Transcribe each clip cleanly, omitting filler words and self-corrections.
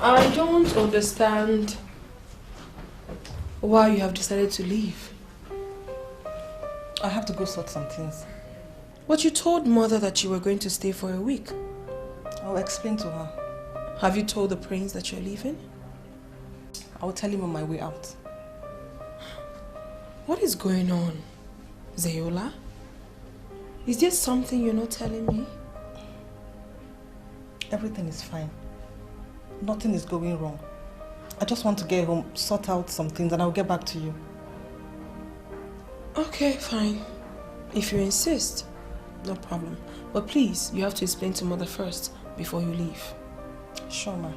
I don't understand why you have decided to leave. I have to go sort some things. But you told Mother that you were going to stay for a week. I'll explain to her. Have you told the prince that you're leaving? I will tell him on my way out. What is going on, Zola? Is there something you're not telling me? Everything is fine. Nothing is going wrong. I just want to get home, sort out some things, and I'll get back to you. Okay, fine. If you insist, no problem. But please, you have to explain to Mother first before you leave. Sure, ma.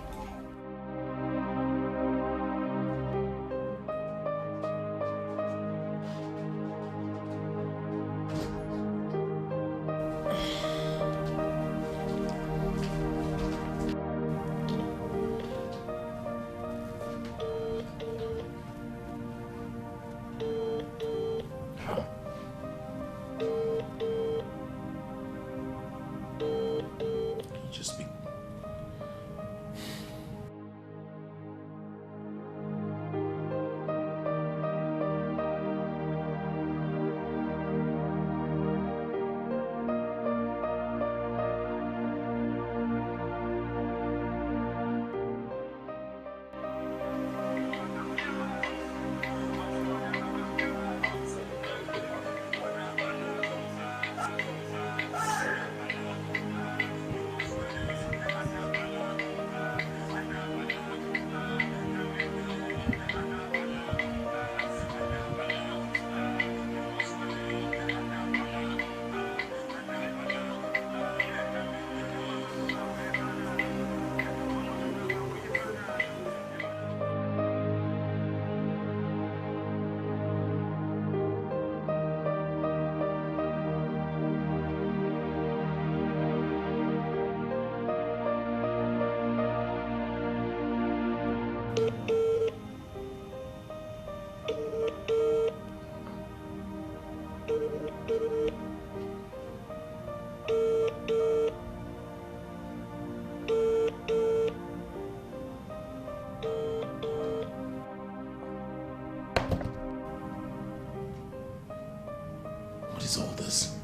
What is all this?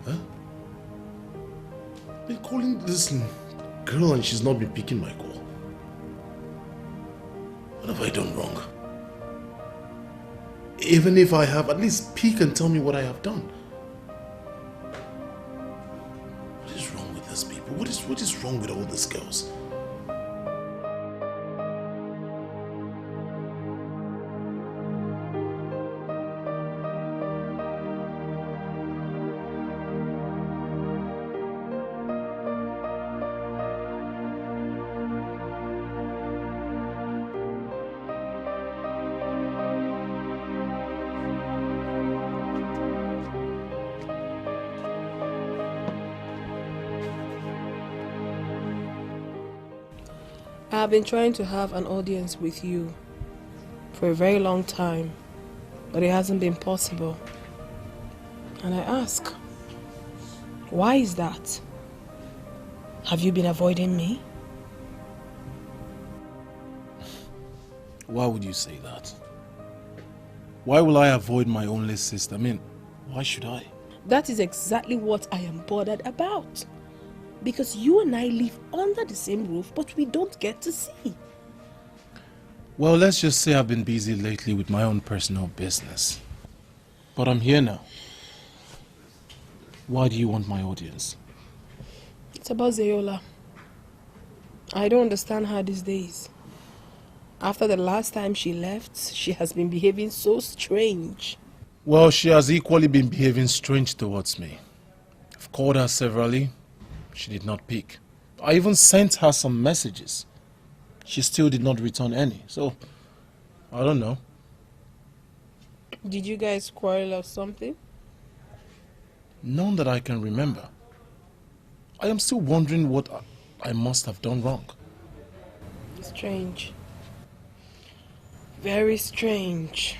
Huh? I've been calling this girl and she's not been picking my call. What have I done wrong? Even if I have, at least pick and tell me what I have done. What is wrong with these people? What is wrong with all these girls? I've been trying to have an audience with you for a very long time, but it hasn't been possible. And I ask, why is that? Have you been avoiding me? Why would you say that? Why will I avoid my only sister? I mean, why should I? That is exactly what I am bothered about. Because you and I live under the same roof, but we don't get to see. Well, let's just say I've been busy lately with my own personal business. But I'm here now. Why do you want my audience? It's about Zola. I don't understand her these days. After the last time she left, she has been behaving so strange. Well, she has equally been behaving strange towards me. I've called her severally. She did not pick. I even sent her some messages. She still did not return any. So, I don't know. Did you guys quarrel or something? None that I can remember. I am still wondering what I must have done wrong. Strange. Very strange.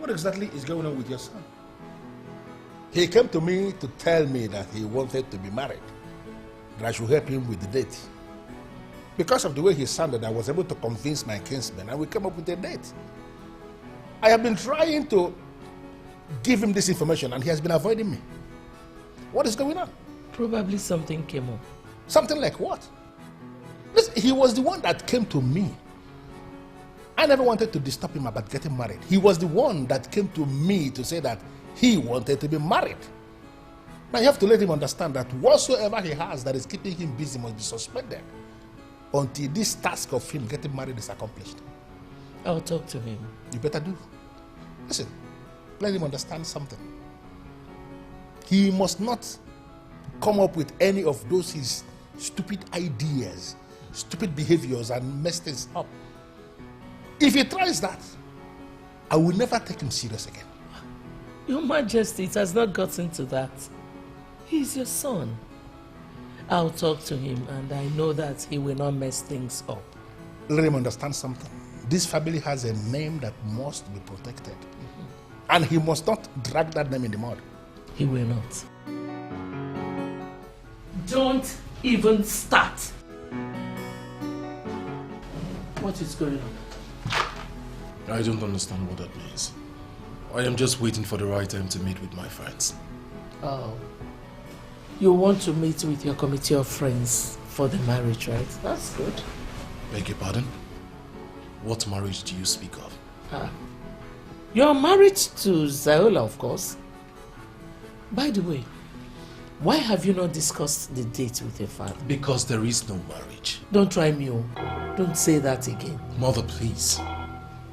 What exactly is going on with your son? He came to me to tell me that he wanted to be married, that I should help him with the date. Because of the way he sounded, I was able to convince my kinsman and we came up with a date. I have been trying to give him this information and he has been avoiding me. What is going on? Probably something came up. Something like what? Listen, he was the one that came to me. I never wanted to disturb him about getting married. He was the one that came to me to say that he wanted to be married. Now you have to let him understand that whatsoever he has that is keeping him busy must be suspended until this task of him getting married is accomplished. I'll talk to him. You better do. Listen, let him understand something. He must not come up with any of those his stupid ideas, stupid behaviors, and mess things up. If he tries that, I will never take him serious again. Your Majesty, it has not gotten to that. He's your son. I'll talk to him and I know that he will not mess things up. Let him understand something. This family has a name that must be protected. And he must not drag that name in the mud. He will not. Don't even start. What is going on? I don't understand what that means. I am just waiting for the right time to meet with my friends. Oh. You want to meet with your committee of friends for the marriage, right? That's good. Beg your pardon? What marriage do you speak of? Your marriage to Zola, of course. By the way, why have you not discussed the date with your father? Because there is no marriage. Don't try me. Don't say that again. Mother, please.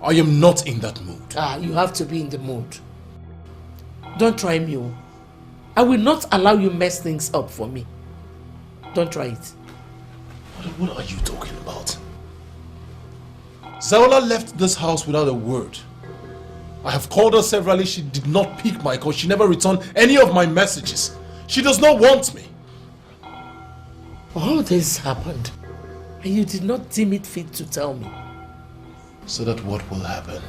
I am not in that mood. You have to be in the mood. Don't try me. I will not allow you mess things up for me. Don't try it. What are you talking about? Zola left this house without a word. I have called her severally. She did not pick my call. She never returned any of my messages. She does not want me. All this happened, and you did not deem it fit to tell me. So that what will happen?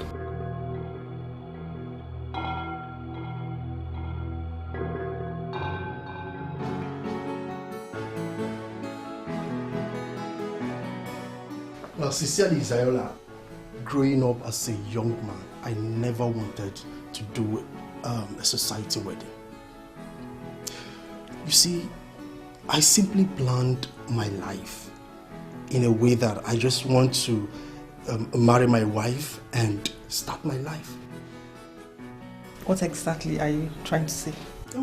Well, sincerely, Zola, growing up as a young man, I never wanted to do a society wedding. You see, I simply planned my life in a way that I just want to marry my wife and start my life. What exactly are you trying to say?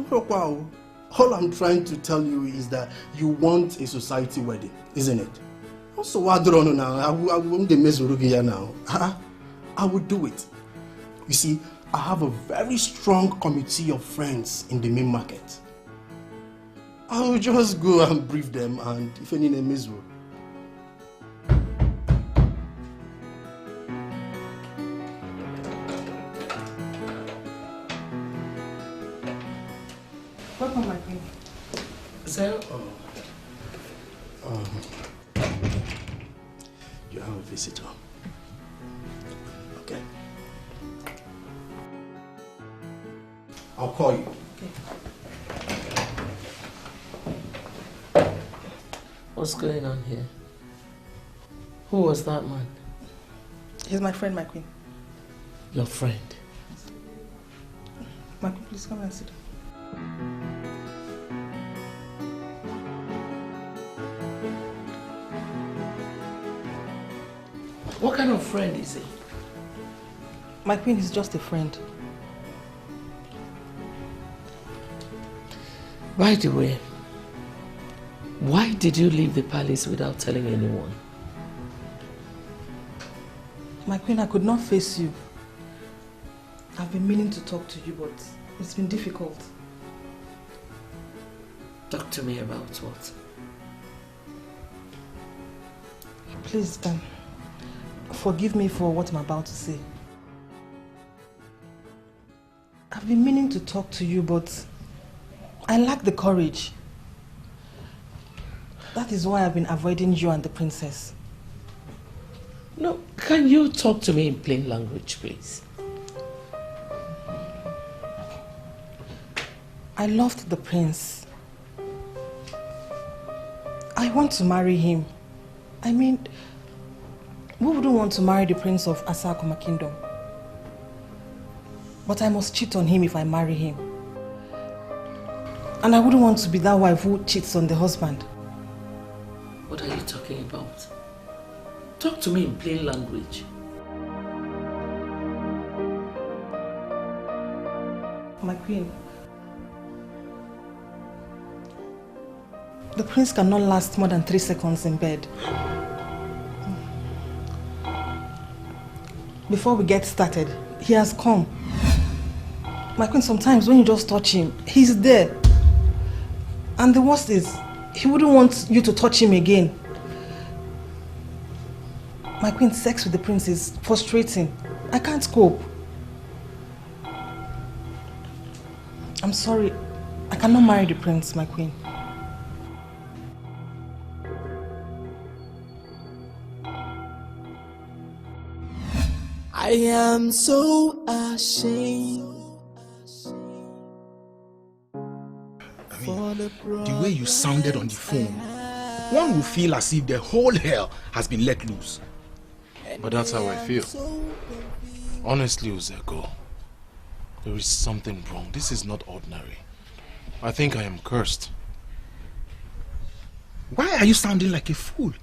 Wow. All I'm trying to tell you is that you want a society wedding, isn't it? Also, what do you now? I won't mess with you now. I will do it. You see, I have a very strong committee of friends in the main market. I will just go and brief them, and if any name is well. Welcome, my queen. So, you have a visitor. Okay. I'll call you. okay. What's going on here? Who was that man? He's my friend, my queen. Your friend? My queen, please come and sit down. What kind of friend is he? My queen is just a friend. By the way, why did you leave the palace without telling anyone? My queen, I could not face you. I've been meaning to talk to you, but it's been difficult. Talk to me about what? Please, forgive me for what I'm about to say. I've been meaning to talk to you, but I lack the courage. That is why I've been avoiding you and the princess. No, can you talk to me in plain language, please? I loved the prince. I want to marry him. I mean, who wouldn't want to marry the prince of Asakuma Kingdom? But I must cheat on him if I marry him. And I wouldn't want to be that wife who cheats on the husband. What are you talking about? Talk to me in plain language. My queen, the prince cannot last more than 3 seconds in bed. Before we get started, he has come. My queen, sometimes when you just touch him, he's there. And the worst is, he wouldn't want you to touch him again. My queen, sex with the prince is frustrating. I can't cope. I'm sorry. I cannot marry the prince, my queen. I am so ashamed. The way you sounded on the phone, one will feel as if the whole hell has been let loose. But that's how I feel. Honestly, Ugezu, there is something wrong. This is not ordinary. I think I am cursed. Why are you sounding like a fool?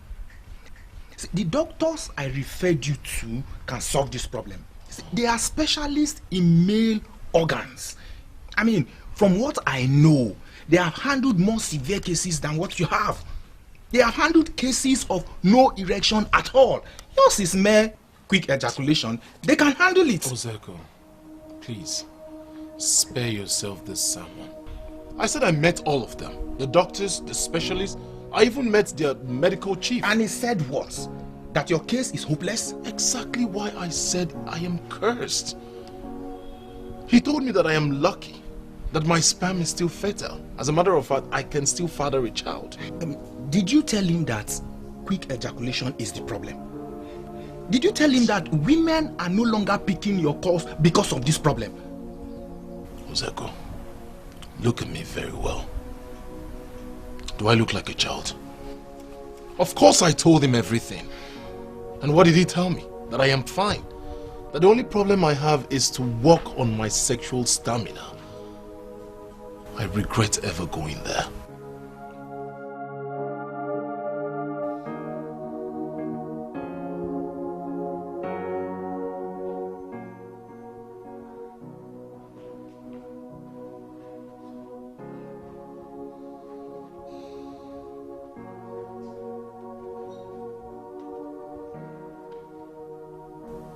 See, the doctors I referred you to can solve this problem. See, they are specialists in male organs. I mean, from what I know, they have handled more severe cases than what you have. They have handled cases of no erection at all. Yours is mere quick ejaculation. They can handle it. Ugezu, please, spare yourself this sermon. I said I met all of them. The doctors, the specialists. I even met their medical chief. And he said what? That your case is hopeless? Exactly why I said I am cursed. He told me that I am lucky, that my sperm is still fertile. As a matter of fact, I can still father a child. Did you tell him that quick ejaculation is the problem? Did you tell him that women are no longer picking your calls because of this problem? Ugezu, look at me very well. Do I look like a child? Of course I told him everything. And what did he tell me? That I am fine. That the only problem I have is to work on my sexual stamina. I regret ever going there.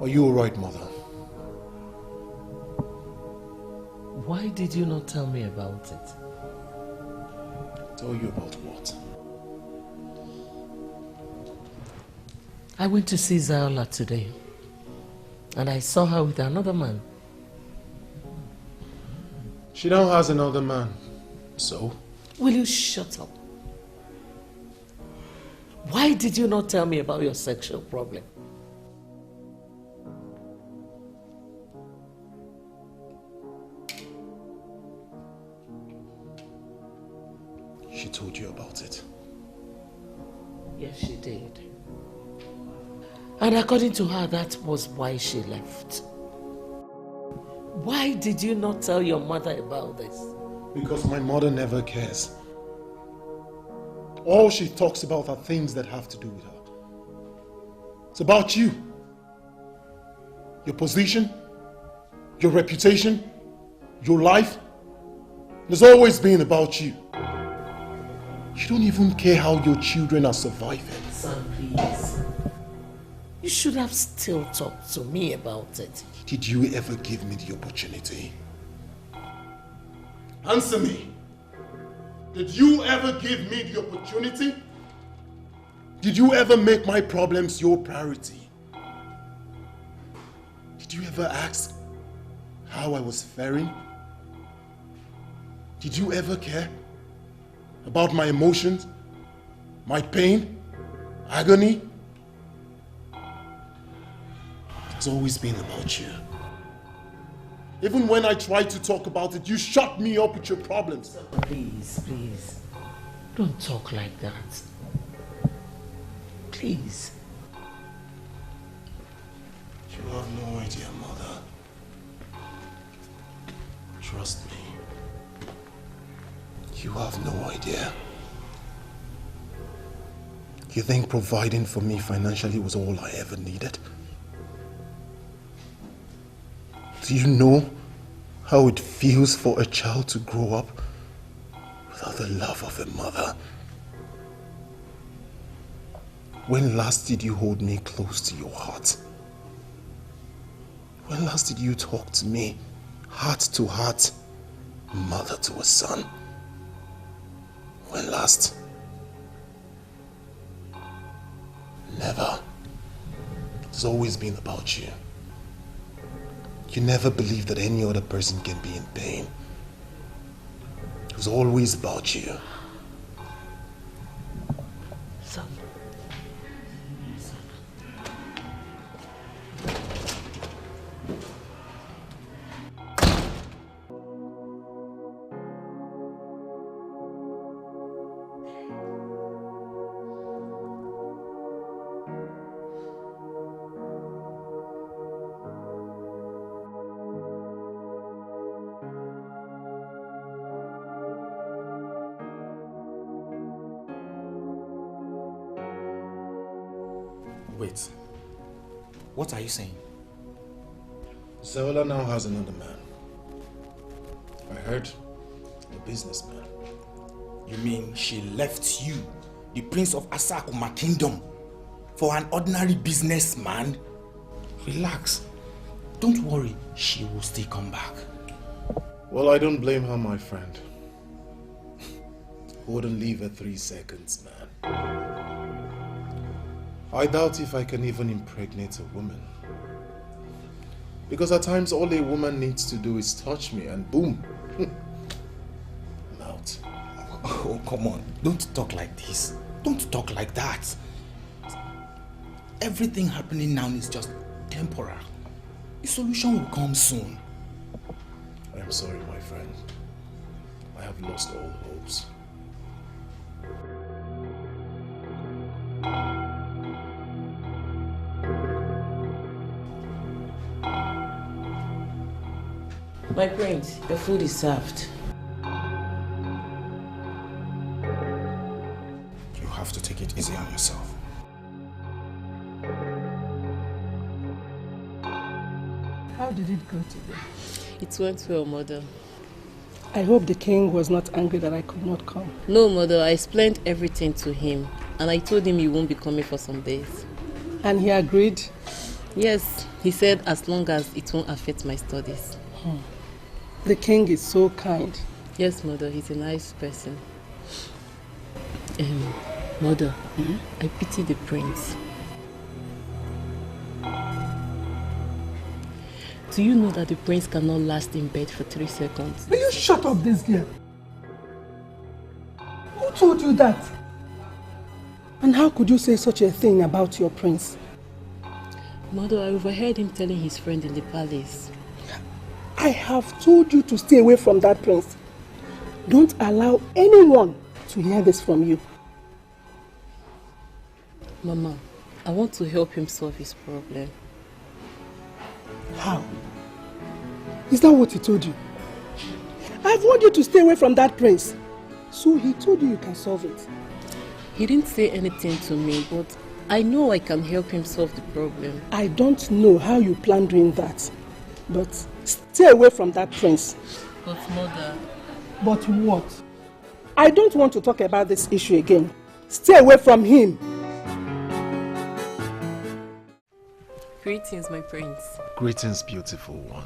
Are you alright, mother? Why did you not tell me about it? Tell you about what? I went to see Zola today, and I saw her with another man. She now has another man. So? Will you shut up? Why did you not tell me about your sexual problem? She told you about it. Yes, she did. And according to her, that was why she left. Why did you not tell your mother about this? Because my mother never cares. All she talks about are things that have to do with her. It's about you. Your position, your reputation, your life. It's always been about you. You don't even care how your children are surviving. Son, please. You should have still talked to me about it. Did you ever give me the opportunity? Answer me. Did you ever give me the opportunity? Did you ever make my problems your priority? Did you ever ask how I was faring? Did you ever care about my emotions, my pain, agony? It's always been about you. Even when I tried to talk about it, you shut me up with your problems. Please, please. Don't talk like that. Please. You have no idea, Mother. Trust me. You have no idea. You think providing for me financially was all I ever needed? Do you know how it feels for a child to grow up without the love of a mother? When last did you hold me close to your heart? When last did you talk to me, heart to heart, mother to a son? When last? Never. It's always been about you. You never believed that any other person can be in pain. It was always about you. Son. Wait. What are you saying? Zola now has another man. I heard, a businessman. You mean she left you, the prince of Asakuma Kingdom, for an ordinary businessman? Relax. Don't worry, she will still come back. Well, I don't blame her, my friend. Wouldn't leave her 3 seconds, man. I doubt if I can even impregnate a woman. Because at times all a woman needs to do is touch me and boom, I'm out. Oh, come on. Don't talk like this. Don't talk like that. Everything happening now is just temporal. The solution will come soon. I am sorry, my friend. I have lost all hopes. My prince, your food is served. You have to take it easy on yourself. How did it go today? It went well, Mother. I hope the king was not angry that I could not come. No, Mother, I explained everything to him. And I told him you won't be coming for some days. And he agreed? Yes, he said as long as it won't affect my studies. The king is so kind. Yes, Mother, he's a nice person. Mother, I pity the prince. Do you know that the prince cannot last in bed for 3 seconds? Will you shut up, this girl? Who told you that? And how could you say such a thing about your prince? Mother, I overheard him telling his friend in the palace. I have told you to stay away from that prince. Don't allow anyone to hear this from you. Mama, I want to help him solve his problem. How? Is that what he told you? I've warned you to stay away from that prince. So he told you can solve it. He didn't say anything to me, but I know I can help him solve the problem. I don't know how you plan doing that, but stay away from that prince. But Mother... But what? I don't want to talk about this issue again. Stay away from him. Greetings, my prince. Greetings, beautiful one.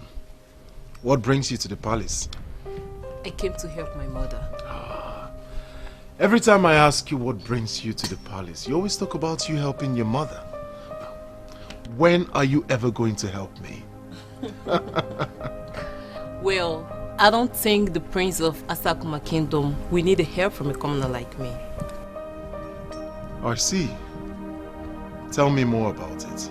What brings you to the palace? I came to help my mother. Every time I ask you what brings you to the palace, you always talk about you helping your mother. When are you ever going to help me? Well, I don't think the prince of Asakuma Kingdom will need help from a commoner like me. I see. Tell me more about it.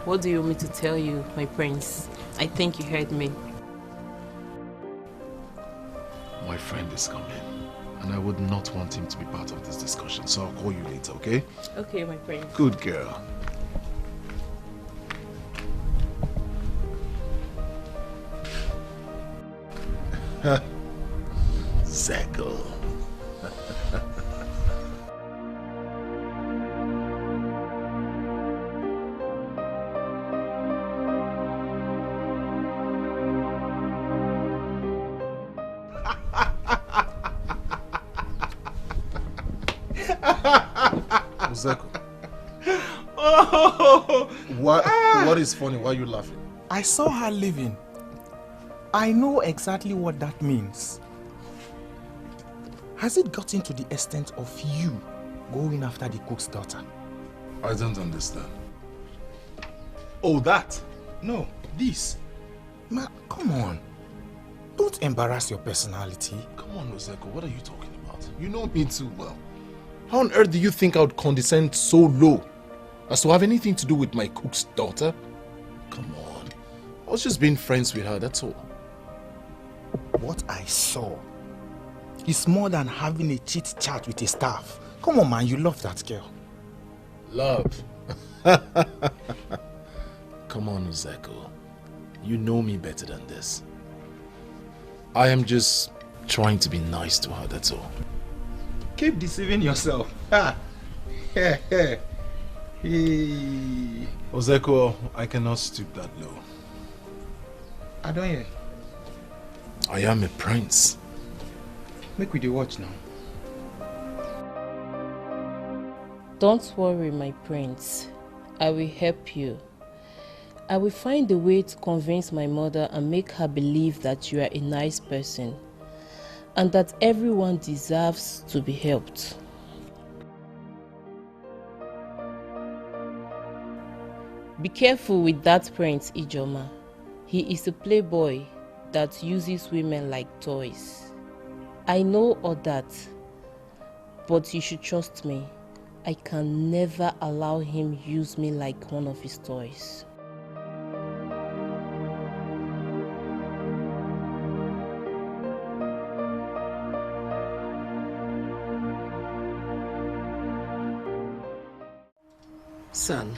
What do you want me to tell you, my prince? I think you heard me. My friend is coming, and I would not want him to be part of this discussion, so I'll call you later, okay? Okay, my friend. Good girl. Zeko. Zeko. Oh! What is funny? Why are you laughing? I saw her leaving. I know exactly what that means. Has it gotten to the extent of you going after the cook's daughter? I don't understand. Oh, that? No, this. Ma, come on. Don't embarrass your personality. Come on, Ozeko, what are you talking about? You know me too well. How on earth do you think I would condescend so low as to have anything to do with my cook's daughter? Come on. I was just being friends with her, that's all. What I saw is more than having a chit chat with a staff. Come on, man, you love that girl. Love? Come on, Ozeko. You know me better than this. I am just trying to be nice to her, that's all. Keep deceiving yourself. Ozeko, I cannot stoop that low. I don't hear. I am a prince. Make we dey watch now. Don't worry, my prince. I will help you. I will find a way to convince my mother and make her believe that you are a nice person and that everyone deserves to be helped. Be careful with that prince, Ijoma. He is a playboy that uses women like toys. I know all that, but you should trust me. I can never allow him use me like one of his toys. Son,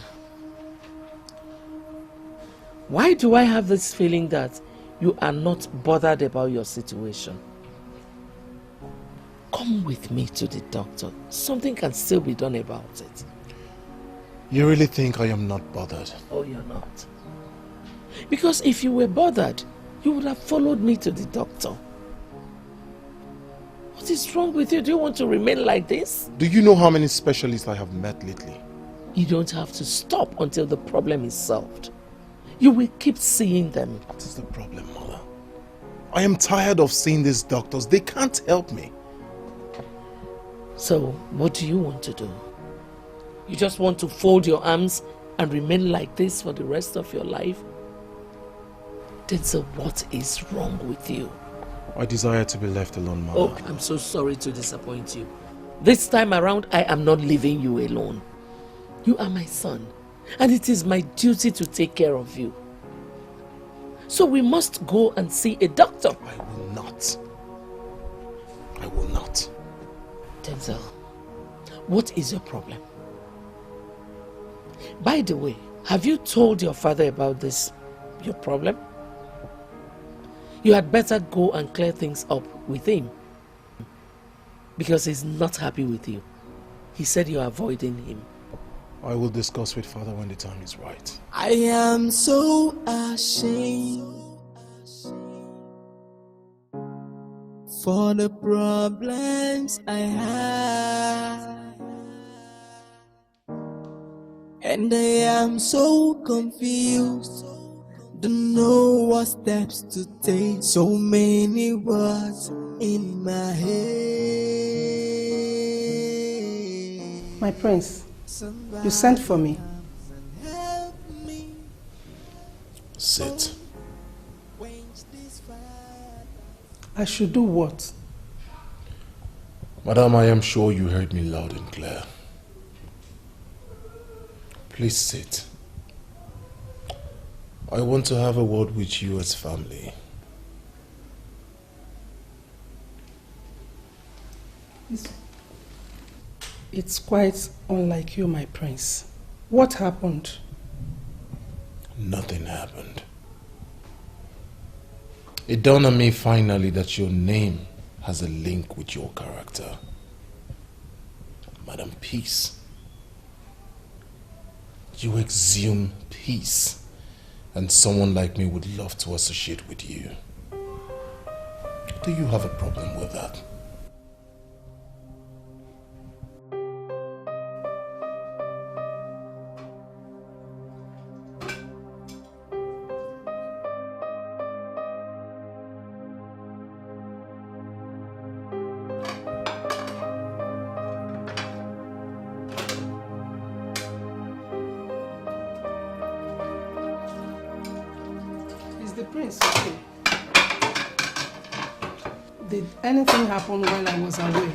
why do I have this feeling that you are not bothered about your situation? Come with me to the doctor. Something can still be done about it. You really think I am not bothered? Oh, you're not. Because if you were bothered, you would have followed me to the doctor. What is wrong with you? Do you want to remain like this? Do you know how many specialists I have met lately? You don't have to stop until the problem is solved. You will keep seeing them. What is the problem, Mother? I am tired of seeing these doctors. They can't help me. So, what do you want to do? You just want to fold your arms and remain like this for the rest of your life? Denzel, what is wrong with you? I desire to be left alone, Mother. Oh, I'm so sorry to disappoint you. This time around, I am not leaving you alone. You are my son, and it is my duty to take care of you. So we must go and see a doctor. I will not. I will not. Denzel, what is your problem? By the way, have you told your father about this, your problem? You had better go and clear things up with him. Because he's not happy with you. He said you're avoiding him. I will discuss with Father when the time is right. I am so ashamed for the problems I have, and I am so confused, don't know what steps to take. So many words in my head. My prince, you sent for me. Sit. I should do what? Madam, I am sure you heard me loud and clear. Please sit. I want to have a word with you as family. It's quite unlike you, my prince. What happened? Nothing happened. It dawned on me finally that your name has a link with your character. Madam Peace. You exhume peace, and someone like me would love to associate with you. Do you have a problem with that? Did anything happen while I was away?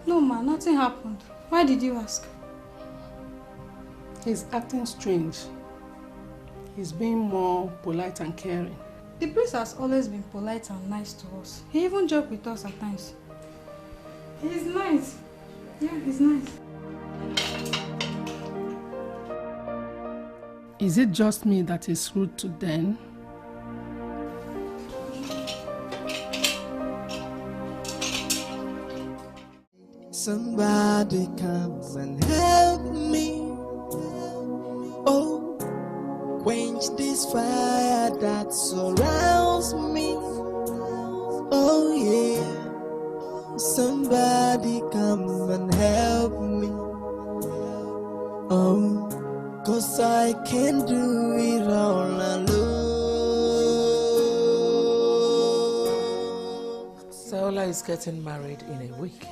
No, ma, nothing happened. Why did you ask? He's acting strange. He's being more polite and caring. The prince has always been polite and nice to us. He even joked with us at times. He's nice. Yeah, he's nice. Is it just me that is rude to Den? Somebody comes and help me. Oh, quench this fire that surrounds me. Oh yeah, somebody come and help me. Oh, 'cause I can't do it all alone. Zola is getting married in a week.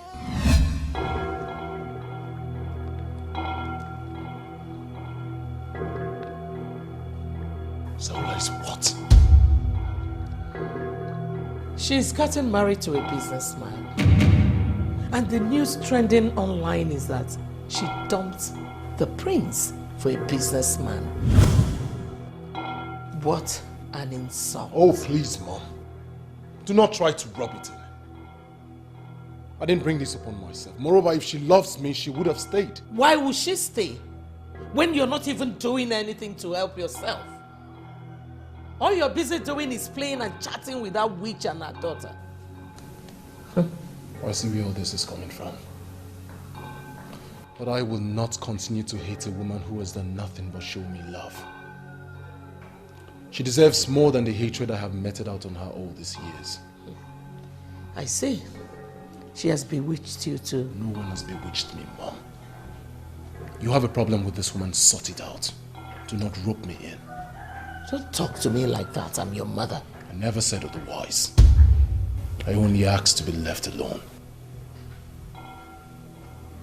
Zola is what? She's gotten married to a businessman. And the news trending online is that she dumped the prince for a businessman. What an insult. Oh, please, Mom. Do not try to rub it in. I didn't bring this upon myself. Moreover, if she loves me, she would have stayed. Why would she stay when you're not even doing anything to help yourself? All you're busy doing is playing and chatting with that witch and her daughter. I see where all this is coming from. But I will not continue to hate a woman who has done nothing but show me love. She deserves more than the hatred I have meted out on her all these years. I see. She has bewitched you too. No one has bewitched me, Mom. You have a problem with this woman, sort it out. Do not rope me in. Don't talk to me like that. I'm your mother. I never said otherwise. I only asked to be left alone.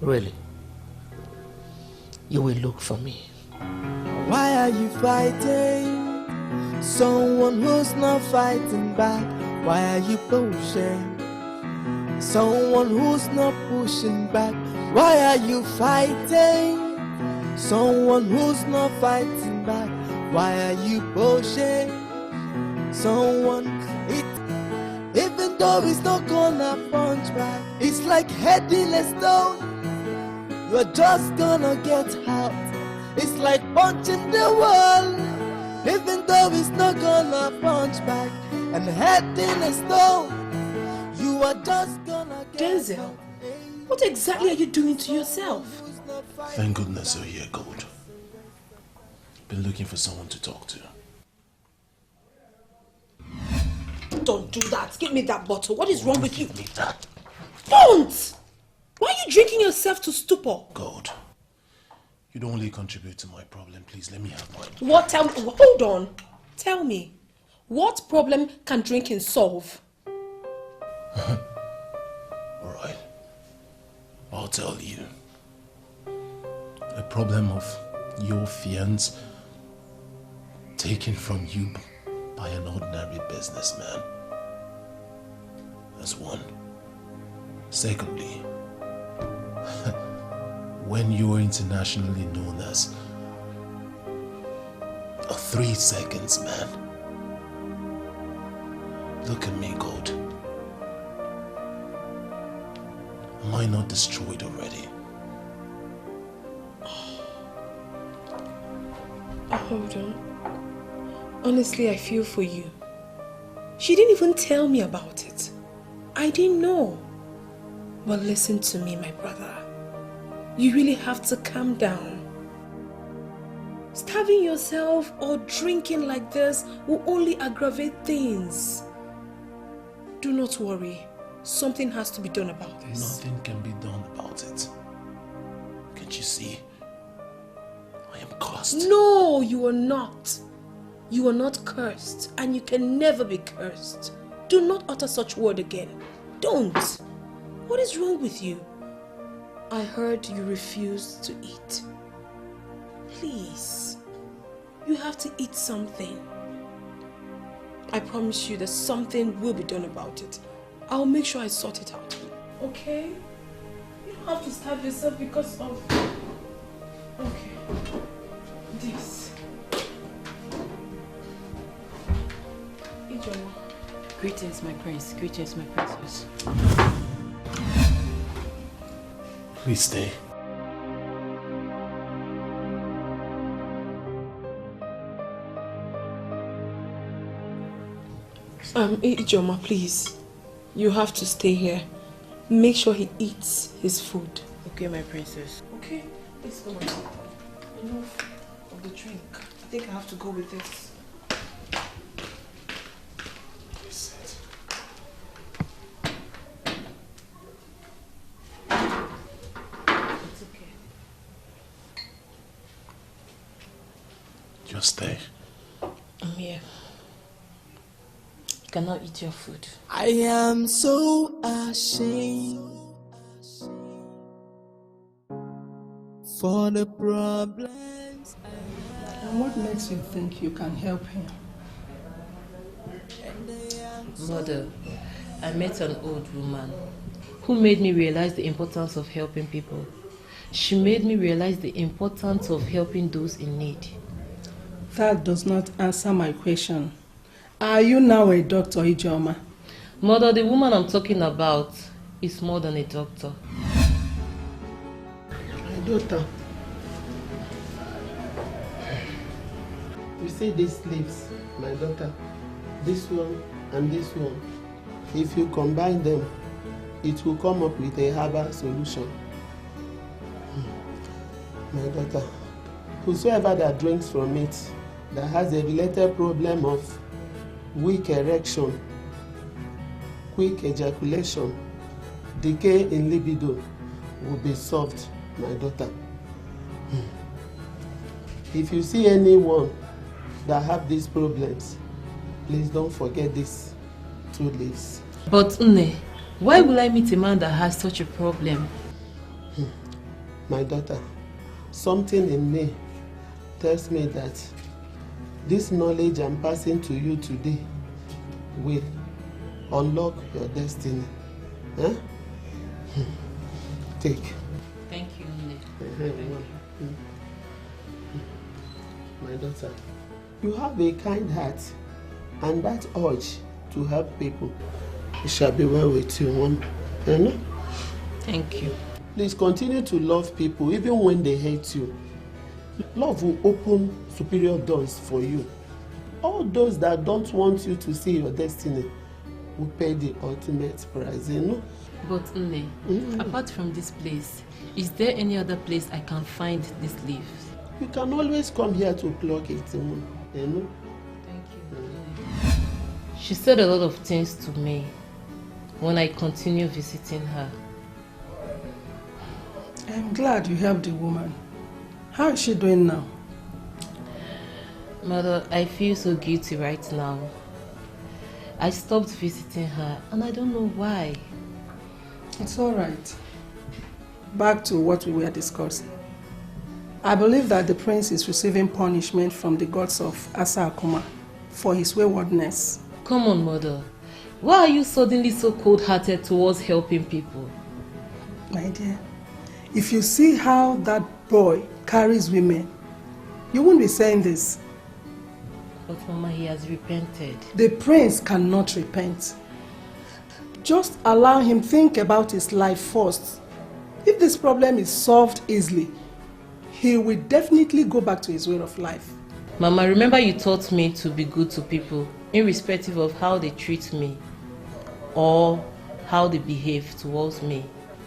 Really? You will look for me. Why are you fighting someone who's not fighting back? Why are you pushing someone who's not pushing back? Why are you fighting someone who's not fighting back? Why are you pushing someone? Even though it's not gonna punch back, it's like heading a stone. You're just gonna get out. It's like punching the wall. Even though it's not gonna punch back and heading a stone, you are just gonna get Denzel, out. what exactly are you doing to yourself? Thank goodness you're here, Gold. Been looking for someone to talk to. Don't do that. Give me that bottle. What is wrong with you? Give me that. Don't! Why are you drinking yourself to stupor? God, you'd only contribute to my problem. Please, let me have mine. What? Tell me. Hold on. Tell me. What problem can drinking solve? Alright. I'll tell you. A problem of your fiance taken from you by an ordinary businessman. That's one. Secondly, when you were internationally known as 3 seconds, man. Look at me, God. Am I not destroyed already? Hold on. Honestly, I feel for you. She didn't even tell me about it. I didn't know. But listen to me, my brother. You really have to calm down. Starving yourself or drinking like this will only aggravate things. Do not worry. Something has to be done about this. Nothing can be done about it. Can't you see? I am cursed. No, you are not. You are not cursed, and you can never be cursed. Do not utter such word again. Don't. What is wrong with you? I heard you refused to eat. Please, you have to eat something. I promise you that something will be done about it. I'll make sure I sort it out. Okay? You don't have to starve yourself because of... Okay. This. Ijeoma. Greetings, my prince. Greetings, my princess. Please stay. Ijeoma, please. You have to stay here. Make sure he eats his food. Okay, my princess. Okay? Let's go. Enough of the drink. I think I have to go with this. Please sit. It's okay. Just stay. I'm here. You cannot eat your food. I am so ashamed for the problems. And what makes you think you can help him? Mother, I met an old woman who made me realize the importance of helping people. She made me realize the importance of helping those in need. That does not answer my question. Are you now a doctor, Ijeoma? Mother, the woman I'm talking about is more than a doctor. My daughter, you see these leaves, my daughter, this one and this one. If you combine them, it will come up with a herbal solution. My daughter, whosoever that drinks from it, that has a related problem of weak erection, quick ejaculation, decay in libido, will be solved, my daughter. If you see anyone that have these problems, please don't forget these 2 leaves. But Nne, why will I meet a man that has such a problem? My daughter, something in me tells me that this knowledge I'm passing to you today will unlock your destiny. Huh? Take. Thank you, Nne. My daughter, you have a kind heart and that urge to help people. It shall be well with you, Mom. You know? Thank you. Please continue to love people even when they hate you. Love will open superior doors for you. All those that don't want you to see your destiny will pay the ultimate price, you know? But Nne, apart from this place, is there any other place I can find these leaves? You can always come here to pluck it, you know? Thank you. She said a lot of things to me when I continue visiting her. I'm glad you helped the woman. How is she doing now? Mother, I feel so guilty right now. I stopped visiting her and I don't know why. It's all right. Back to what we were discussing. I believe that the prince is receiving punishment from the gods of Asakuma for his waywardness. Come on, Mother. Why are you suddenly so cold-hearted towards helping people? My dear, if you see how that boy carries women, you won't be saying this. But Mama, he has repented. The prince cannot repent. Just allow him think about his life first. If this problem is solved easily, he will definitely go back to his way of life. Mama, remember you taught me to be good to people, irrespective of how they treat me or how they behave towards me.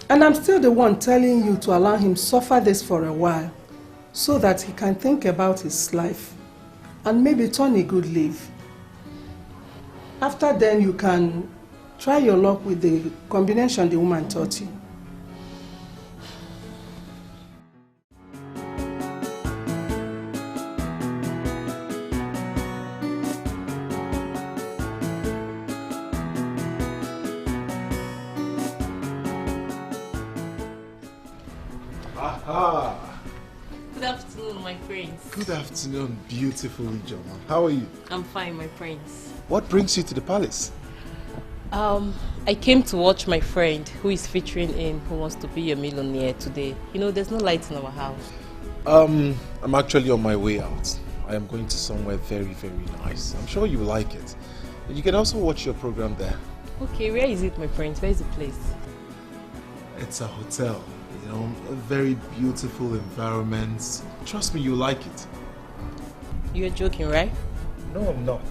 And I'm still the one telling you to allow him suffer this for a while, so that he can think about his life and maybe turn a good leaf. After then, you can try your luck with the combination the woman taught you. Good afternoon, my friends. Good afternoon, beautiful Ijeoma. How are you? I'm fine, my friends. What brings you to the palace? I came to watch my friend who is featuring in Who Wants to Be a Millionaire today. You know, there's no light in our house. I'm actually on my way out. I am going to somewhere very, very nice. I'm sure you will like it. You can also watch your program there. Okay, where is it, my friends? Where is the place? It's a hotel. You know, a very beautiful environment. Trust me, you'll like it. You're joking, right? No, I'm not.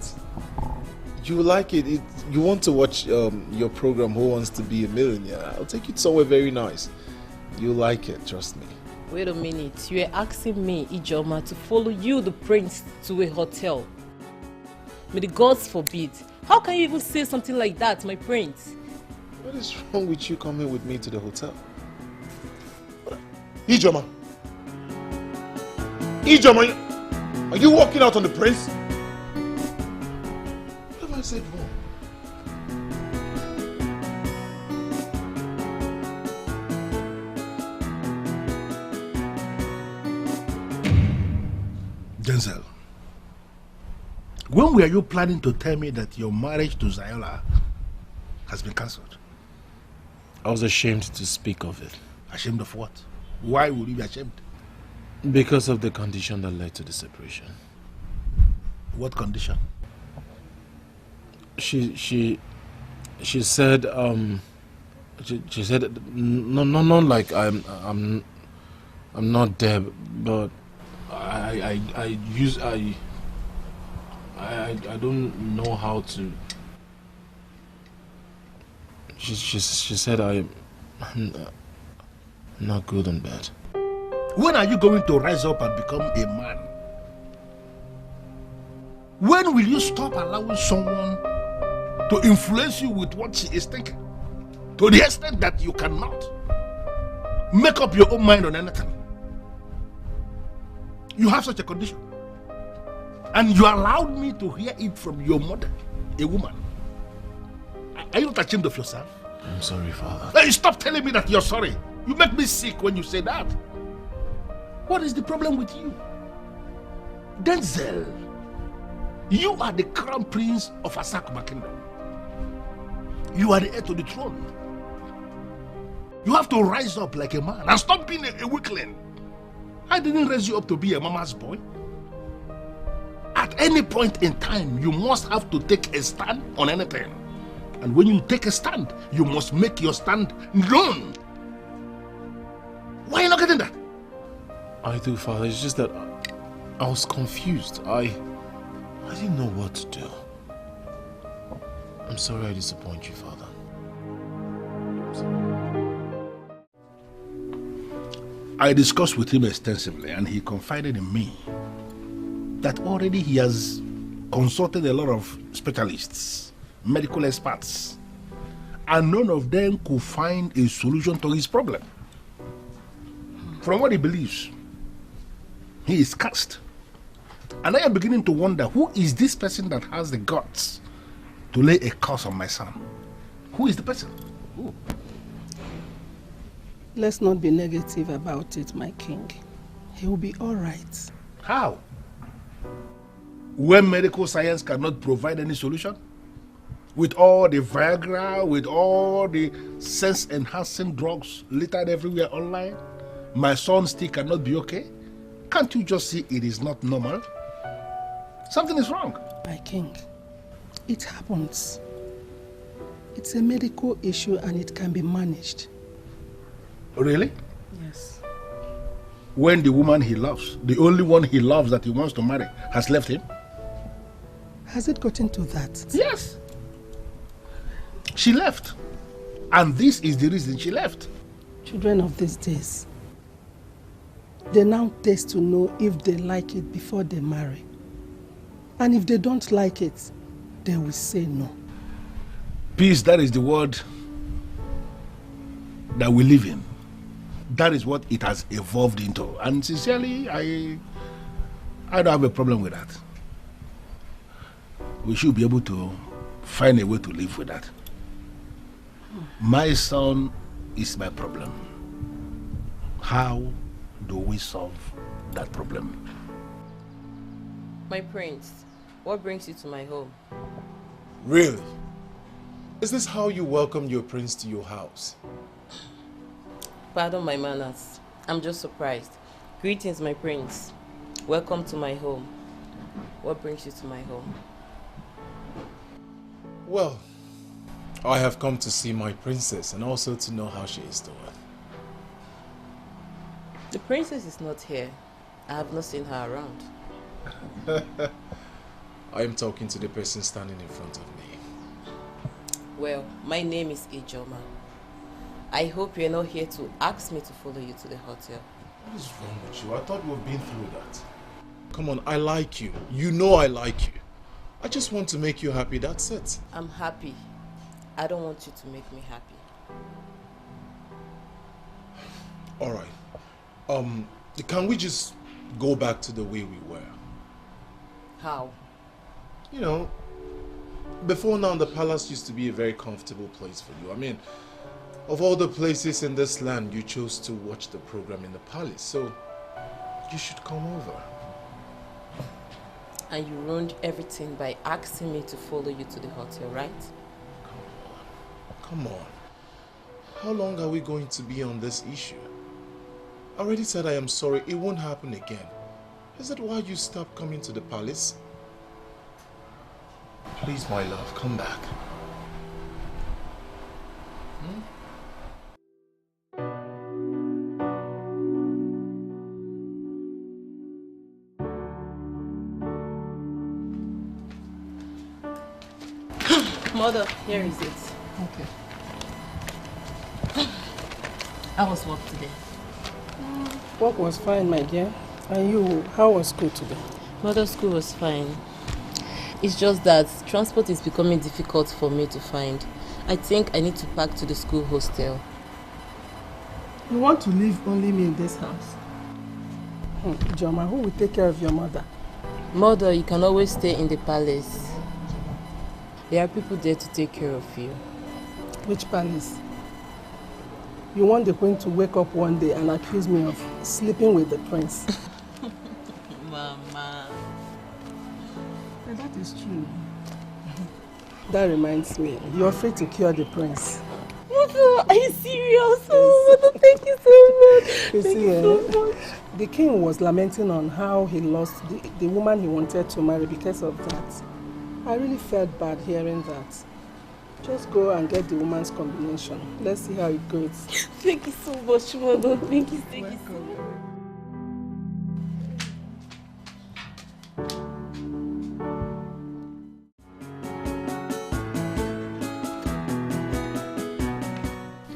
You will like it. You want to watch your program, Who Wants to Be a Millionaire? I'll take you somewhere very nice. You'll like it, trust me. Wait a minute. You are asking me, Ijeoma, to follow you, the prince, to a hotel. May the gods forbid. How can you even say something like that, my prince? What is wrong with you coming with me to the hotel? Ijeoma! Ijeoma! Are you walking out on the prince? What have I said wrong? Denzel, when were you planning to tell me that your marriage to Zola has been cancelled? I was ashamed to speak of it. Ashamed of what? Why would you be ashamed? Because of the condition that led to the separation. What condition? She said she said not like I'm not there, but I don't know how to. She said I'm not good on bed. When are you going to rise up and become a man? When will you stop allowing someone to influence you with what she is thinking? To the extent that you cannot make up your own mind on anything. You have such a condition. And you allowed me to hear it from your mother, a woman. Are you not ashamed of yourself? I'm sorry, Father. Hey, stop telling me that you're sorry. You make me sick when you say that. What is the problem with you? Denzel, you are the crown prince of Asakuma Kingdom. You are the heir to the throne. You have to rise up like a man and stop being a weakling. I didn't raise you up to be a mama's boy. At any point in time, you must have to take a stand on anything. And when you take a stand, you must make your stand known. Why are you not getting that? I do, Father. It's just that I was confused. I didn't know what to do. I'm sorry I disappoint you, Father. I discussed with him extensively, and he confided in me that already he has consulted a lot of specialists, medical experts, and none of them could find a solution to his problem. From what he believes, he is cursed. And I am beginning to wonder, who is this person that has the guts to lay a curse on my son? Who is the person? Who? Let's not be negative about it, my king. He will be all right. How? When medical science cannot provide any solution? With all the Viagra, with all the sense-enhancing drugs littered everywhere online, my son still cannot be okay? Can't you just see it is not normal? Something is wrong. My king, it happens. It's a medical issue and it can be managed. Really? Yes. When the woman he loves, the only one he loves that he wants to marry, has left him? Has it gotten to that? Yes. She left. And this is the reason she left. Children of these days, they now taste to know if they like it before they marry. And if they don't like it, they will say no. Peace, that is the word that we live in. That is what it has evolved into. And sincerely, I don't have a problem with that. We should be able to find a way to live with that. My son is my problem. How do we solve that problem? My prince, what brings you to my home? Really? Is this how you welcome your prince to your house? Pardon my manners. I'm just surprised. Greetings, my prince. Welcome to my home. What brings you to my home? Well, I have come to see my princess and also to know how she is doing. The princess is not here. I have not seen her around. I am talking to the person standing in front of me. Well, my name is Ezeonu. I hope you're not here to ask me to follow you to the hotel. What is wrong with you? I thought we've been through that. Come on, I like you. You know I like you. I just want to make you happy, that's it. I'm happy. I don't want you to make me happy. Alright. Can we just go back to the way we were? How? You know, before now the palace used to be a very comfortable place for you. I mean, of all the places in this land, you chose to watch the program in the palace, so you should come over. And you ruined everything by asking me to follow you to the hotel, right? Come on. How long are we going to be on this issue? I already said I am sorry, it won't happen again. Is that why you stopped coming to the palace? Please, my love, come back. Mother, here is it. Okay. How was work today? Work was fine, my dear. And you, how was school today? Mother, school was fine. It's just that transport is becoming difficult for me to find. I think I need to pack to the school hostel. You want to leave only me in this house? Joma, who will take care of your mother? Mother, you can always stay in the palace. There are people there to take care of you. Which palace? You want the queen to wake up one day and accuse me of sleeping with the prince? Mama. Yeah, that is true. That reminds me, you're free to cure the prince. Mother, are you serious? Oh, Mother, thank you so much. Thank you so much. The king was lamenting on how he lost the woman he wanted to marry because of that. I really felt bad hearing that. Just go and get the woman's combination. Let's see how it goes. Thank you so much, Mother. Thank you so much.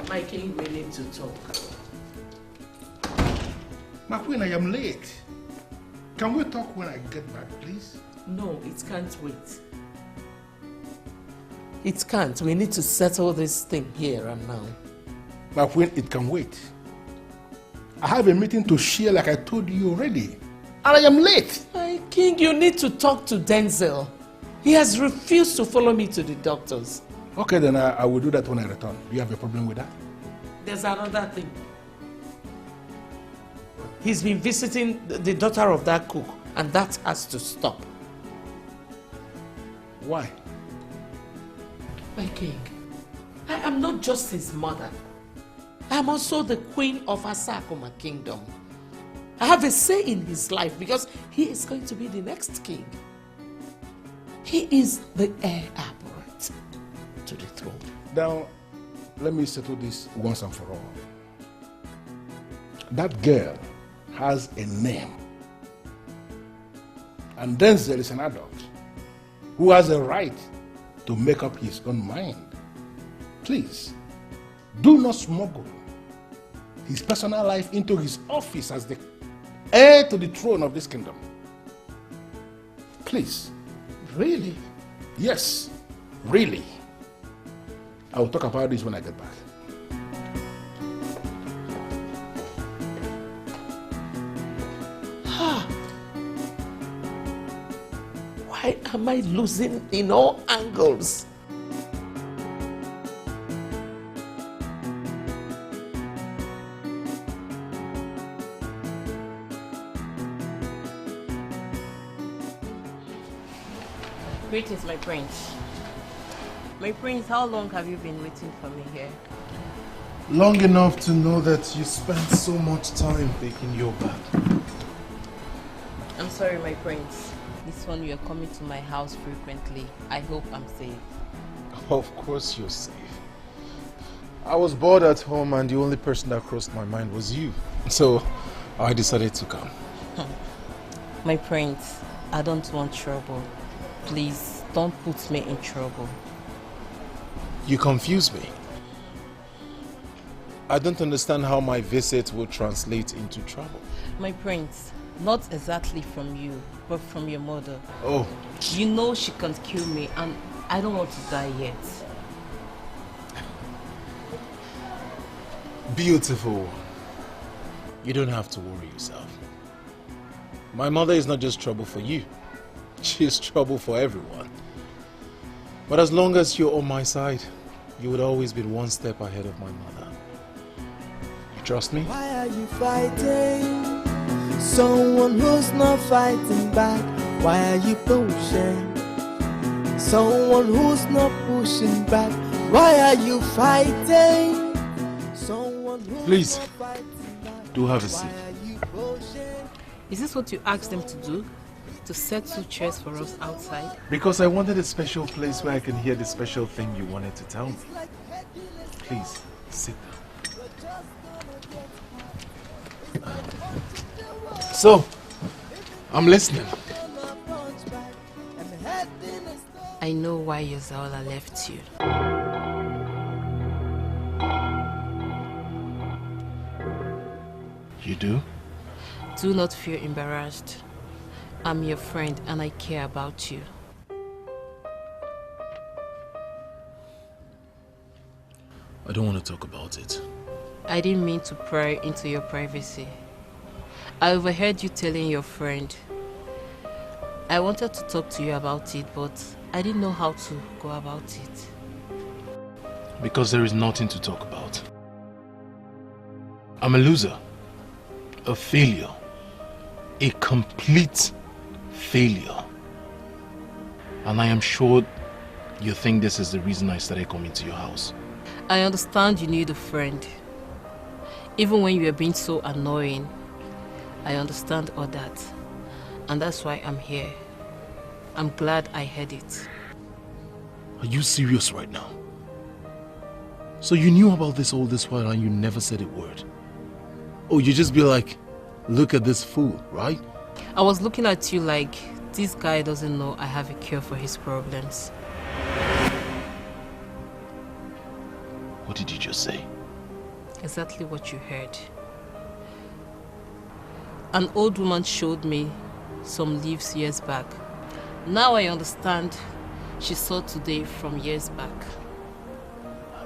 My king, we need to talk. My queen, I am late. Can we talk when I get back, please? No, it can't wait. It can't. We need to settle this thing here and now. My queen, it can wait. I have a meeting to share like I told you already. And I am late. My king, you need to talk to Denzel. He has refused to follow me to the doctors. Okay, then I will do that when I return. Do you have a problem with that? There's another thing. He's been visiting the daughter of that cook, and that has to stop. Why? My king, I am not just his mother. I am also the queen of Asakuma kingdom. I have a say in his life because he is going to be the next king. He is the heir apparent to the throne. Now, let me settle this once and for all. That girl has a name. And then there is an adult who has a right to make up his own mind. Please, do not smuggle his personal life into his office as the heir to the throne of this kingdom. Please. Really? Yes, really. I will talk about this when I get back. Why am I losing in all angles? Greetings, my prince. My prince, how long have you been waiting for me here? Long enough to know that you spent so much time taking your bath. I'm sorry, my prince. This one, you are coming to my house frequently. I hope I'm safe. Of course you're safe. I was bored at home and the only person that crossed my mind was you. So I decided to come. My prince, I don't want trouble. Please, don't put me in trouble. You confuse me. I don't understand how my visit will translate into trouble. My prince, not exactly from you, but from your mother. Oh. You know she can't kill me and I don't want to die yet. Beautiful. You don't have to worry yourself. My mother is not just trouble for you. She is trouble for everyone. But as long as you're on my side, you would always be one step ahead of my mother. You trust me? Why are you fighting someone who's not fighting back? Why are you pushing someone who's not pushing back? Why are you fighting someone who's Please, not fighting back? do have a seat. Why are you pushing? Is this what you asked them to do? To set 2 chairs for us outside? Because I wanted a special place where I can hear the special thing you wanted to tell me. Please, sit down. So, I'm listening. I know why your Zola left you. You do? Do not feel embarrassed. I'm your friend and I care about you. I don't want to talk about it. I didn't mean to pry into your privacy. I overheard you telling your friend. I wanted to talk to you about it, but I didn't know how to go about it. Because there is nothing to talk about. I'm a loser. A failure. A complete failure. And I am sure you think this is the reason I started coming to your house. I understand you need a friend. Even when you are being so annoying, I understand all that. And that's why I'm here. I'm glad I heard it. Are you serious right now? So you knew about this all this while and you never said a word? Oh, you just be like, look at this fool, right? I was looking at you like, this guy doesn't know I have a cure for his problems. What did you just say? Exactly what you heard. An old woman showed me some leaves years back. Now I understand she saw today from years back.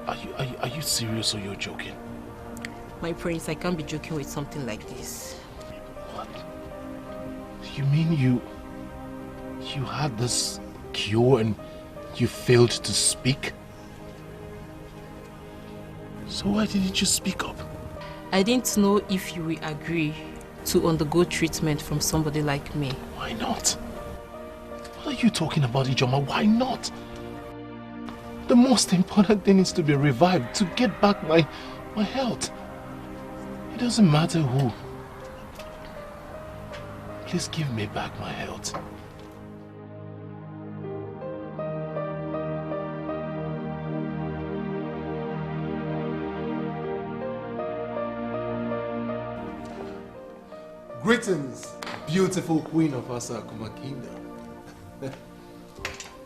Are you serious or you're joking? My prince, I can't be joking with something like this. What? You mean you had this cure and you failed to speak? So why didn't you speak up? I didn't know if you will agree to undergo treatment from somebody like me. Why not? What are you talking about, Ijoma? Why not? The most important thing is to be revived, to get back my health. It doesn't matter who. Please give me back my health. Greetings, beautiful queen of Asakuma Kingdom.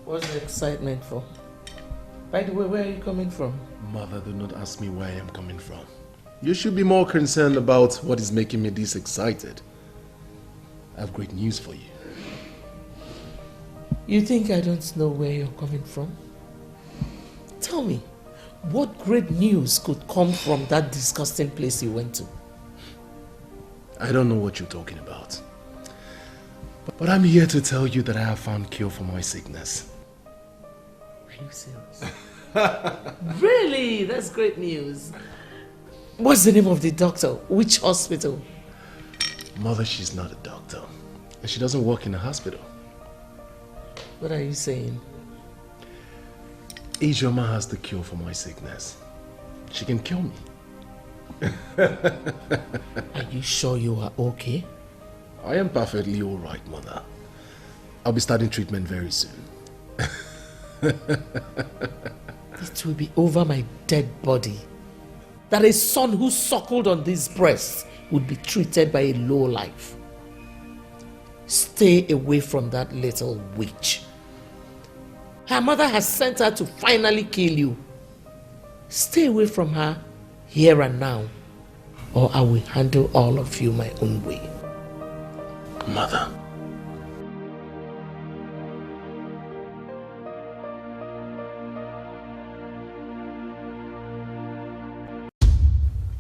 What's the excitement for? By the way, where are you coming from? Mother, do not ask me where I am coming from. You should be more concerned about what is making me this excited. I have great news for you. You think I don't know where you're coming from? Tell me, what great news could come from that disgusting place you went to? I don't know what you're talking about. But I'm here to tell you that I have found cure for my sickness. Are you serious? Really? That's great news. What's the name of the doctor? Which hospital? Mother, she's not a doctor. And she doesn't work in a hospital. What are you saying? Ijoma has the cure for my sickness. She can kill me. Are you sure you are okay? I am perfectly alright, Mother. I'll be starting treatment very soon. It will be over my dead body that a son who suckled on these breasts would be treated by a lowlife. Stay away from that little witch. Her mother has sent her to finally kill you. Stay away from her here and now, or I will handle all of you my own way. Mother.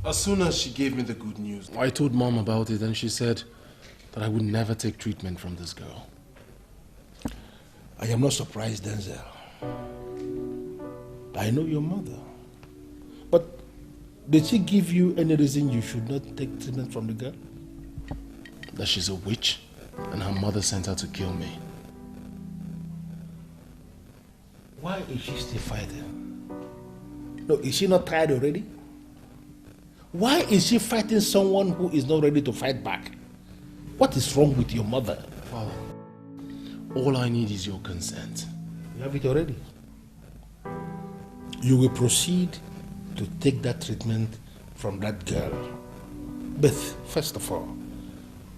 As soon as she gave me the good news, I told Mom about it and she said that I would never take treatment from this girl. I am not surprised, Denzel. I know your mother. But did she give you any reason you should not take treatment from the girl? That she's a witch and her mother sent her to kill me. Why is she still fighting? No, is she not tired already? Why is she fighting someone who is not ready to fight back? What is wrong with your mother? Father, all I need is your consent. You have it already. You will proceed to take that treatment from that girl. But first of all,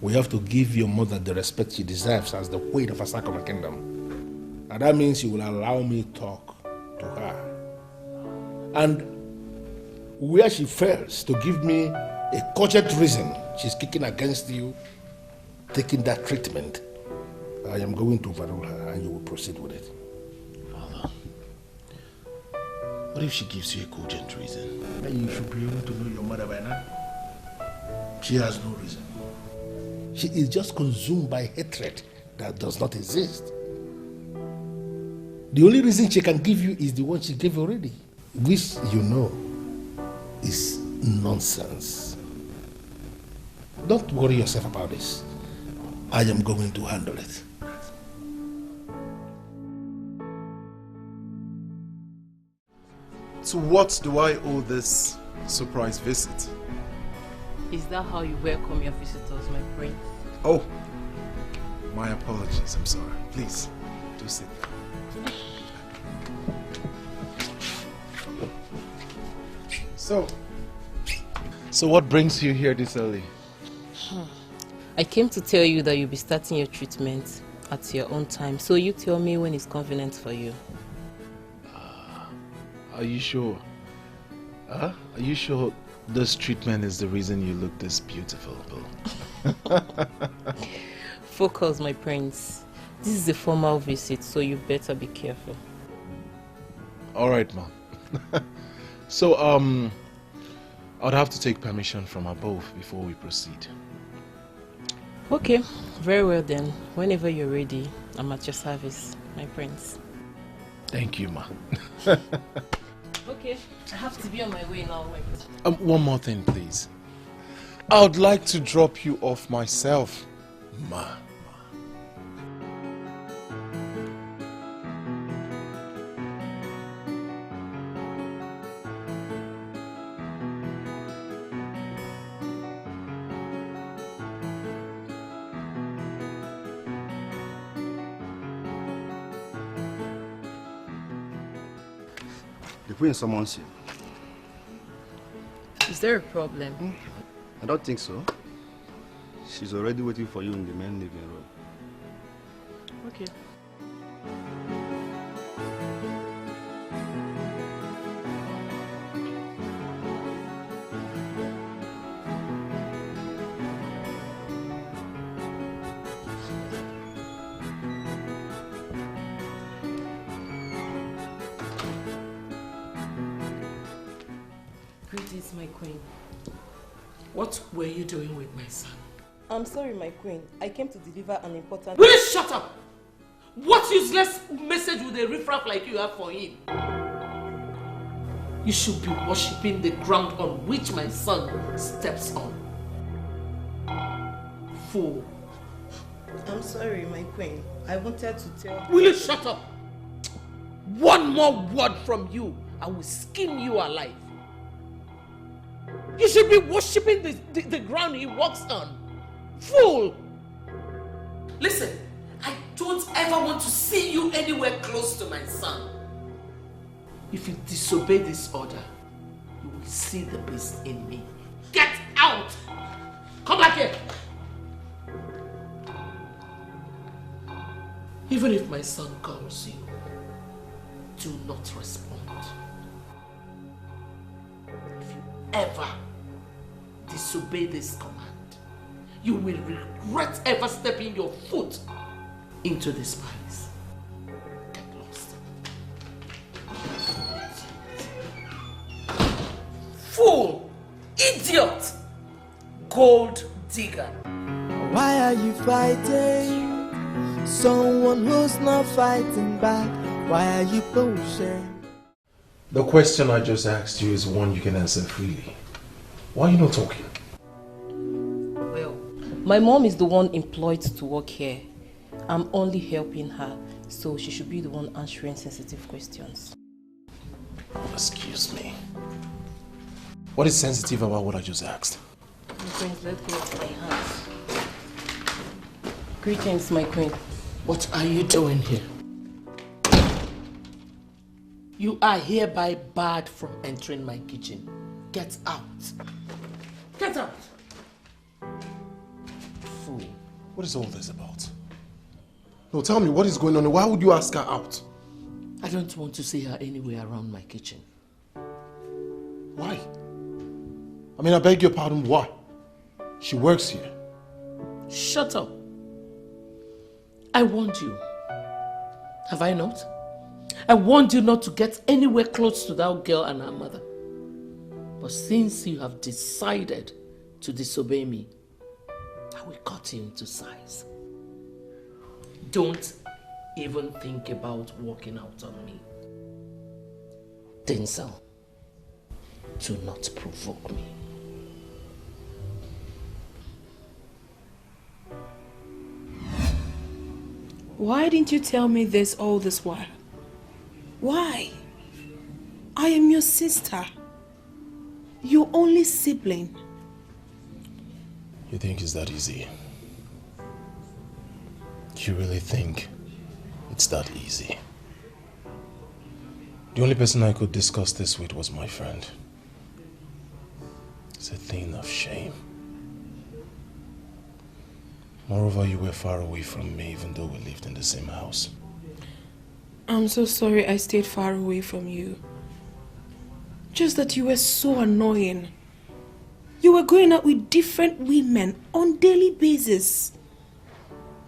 we have to give your mother the respect she deserves as the queen of Asakuma Kingdom. And that means you will allow me to talk to her. And where she fails to give me a cogent reason she's kicking against you taking that treatment, I am going to overrule her and you will proceed with it. Father, what if she gives you a cogent reason? Then you should be able to know your mother by now. She has no reason. She is just consumed by hatred that does not exist. The only reason she can give you is the one she gave already, which you know is nonsense. Don't worry yourself about this. I am going to handle it. To what do I owe this surprise visit? Is that how you welcome your visitors, my prince? Oh, my apologies. I'm sorry. Please, do sit. So what brings you here this early? I came to tell you that you'll be starting your treatment at your own time, so you tell me when it's convenient for you. Are you sure? Are you sure this treatment is the reason you look this beautiful? Focus, my prince. This is a formal visit, so you better be careful. All right, Mom. So, I'd have to take permission from above before we proceed. Okay, very well then. Whenever you're ready, I'm at your service, my prince. Thank you, Ma. Okay, I have to be on my way now, my prince. One more thing, please. I would like to drop you off myself, Ma. The queen summons you. Is there a problem? I don't think so. She's already waiting for you in the main living room. Okay. Greetings, my queen. What were you doing with my son? I'm sorry, my queen. I came to deliver an important... Will you shut up? What useless message would a riffraff like you have for him? You should be worshipping the ground on which my son steps on. Fool. I'm sorry, my queen. I wanted to tell... Will you shut up? One more word from you, I will skin you alive. You should be worshipping the ground he walks on. Fool! Listen, I don't ever want to see you anywhere close to my son. If you disobey this order, you will see the beast in me. Get out! Come back here! Even if my son calls you, do not respond. If you ever disobey this command, you will regret ever stepping your foot into this palace. Get lost. Fool! Idiot! Gold digger! Why are you fighting someone who's not fighting back? Why are you pushing? The question I just asked you is one you can answer freely. Why are you not talking? Well, my mom is the one employed to work here. I'm only helping her, so she should be the one answering sensitive questions. Excuse me. What is sensitive about what I just asked? My friends, let's go to my house. Greetings, my queen. What are you doing here? You are hereby barred from entering my kitchen. Get out. Get out. Fool. What is all this about? No, tell me, what is going on? Why would you ask her out? I don't want to see her anywhere around my kitchen. Why? I mean, I beg your pardon, why? She works here. Shut up. I warned you. Have I not? I warned you not to get anywhere close to that girl and her mother. But since you have decided to disobey me, I will cut you into size. Don't even think about walking out on me. Denzel, do not provoke me. Why didn't you tell me this all this while? Why? I am your sister. Your only sibling. You think it's that easy? You really think it's that easy? The only person I could discuss this with was my friend. It's a thing of shame. Moreover, you were far away from me even though we lived in the same house. I'm so sorry I stayed far away from you. Just that you were so annoying. You were going out with different women on a daily basis.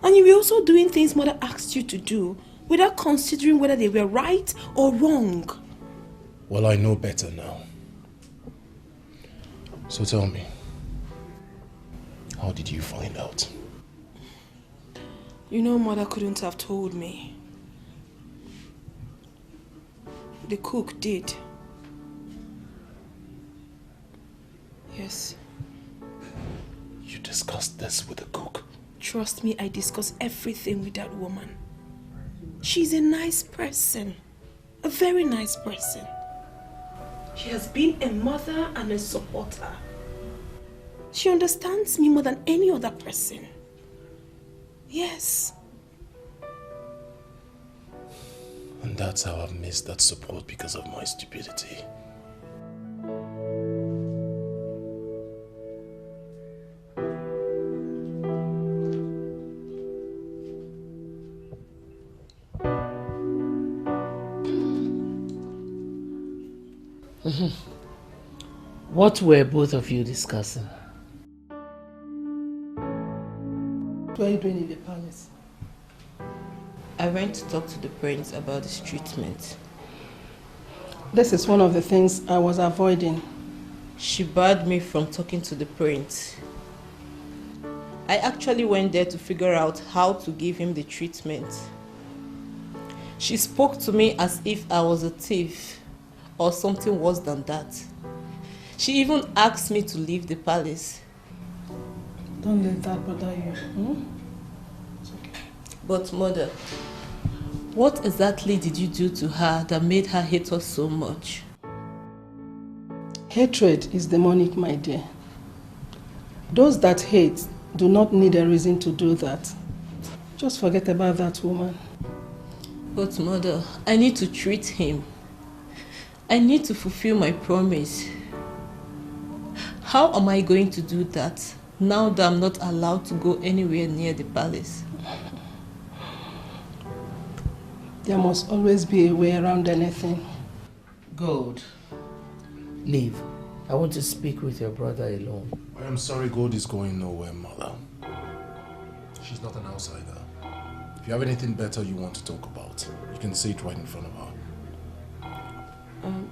And you were also doing things mother asked you to do without considering whether they were right or wrong. Well, I know better now. So tell me, how did you find out? You know mother couldn't have told me. The cook did. Yes. You discussed this with the cook? Trust me, I discuss everything with that woman. She's a nice person. A very nice person. She has been a mother and a supporter. She understands me more than any other person. Yes. And that's how I've missed that support because of my stupidity. What were both of you discussing? What are you doing in the palace? I went to talk to the prince about his treatment. This is one of the things I was avoiding. She barred me from talking to the prince. I actually went there to figure out how to give him the treatment. She spoke to me as if I was a thief or something worse than that. She even asked me to leave the palace. Don't let that bother you. It's okay. But mother, what exactly did you do to her that made her hate us so much? Hatred is demonic, my dear. Those that hate do not need a reason to do that. Just forget about that woman. But mother, I need to treat him. I need to fulfill my promise. How am I going to do that now that I'm not allowed to go anywhere near the palace? There must always be a way around anything. Gold, leave. I want to speak with your brother alone. I am sorry Gold is going nowhere, Mother. She's not an outsider. If you have anything better you want to talk about, you can say it right in front of her.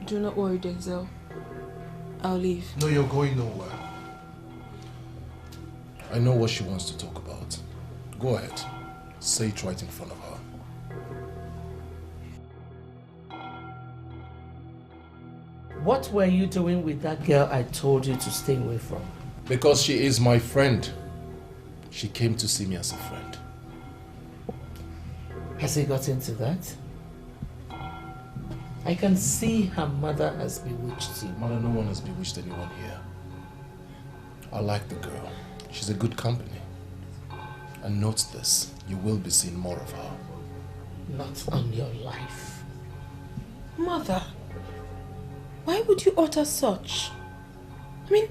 Do not worry, Denzel. I'll leave. No, you're going nowhere. I know what she wants to talk about. Go ahead. Say it right in front of her. What were you doing with that girl I told you to stay away from? Because she is my friend. She came to see me as a friend. Has he got into that? I can see her mother has bewitched you. Mother, no one has bewitched anyone here. I like the girl. She's a good company. And note this, you will be seeing more of her. Not on your life. Mother, why would you utter such? I mean,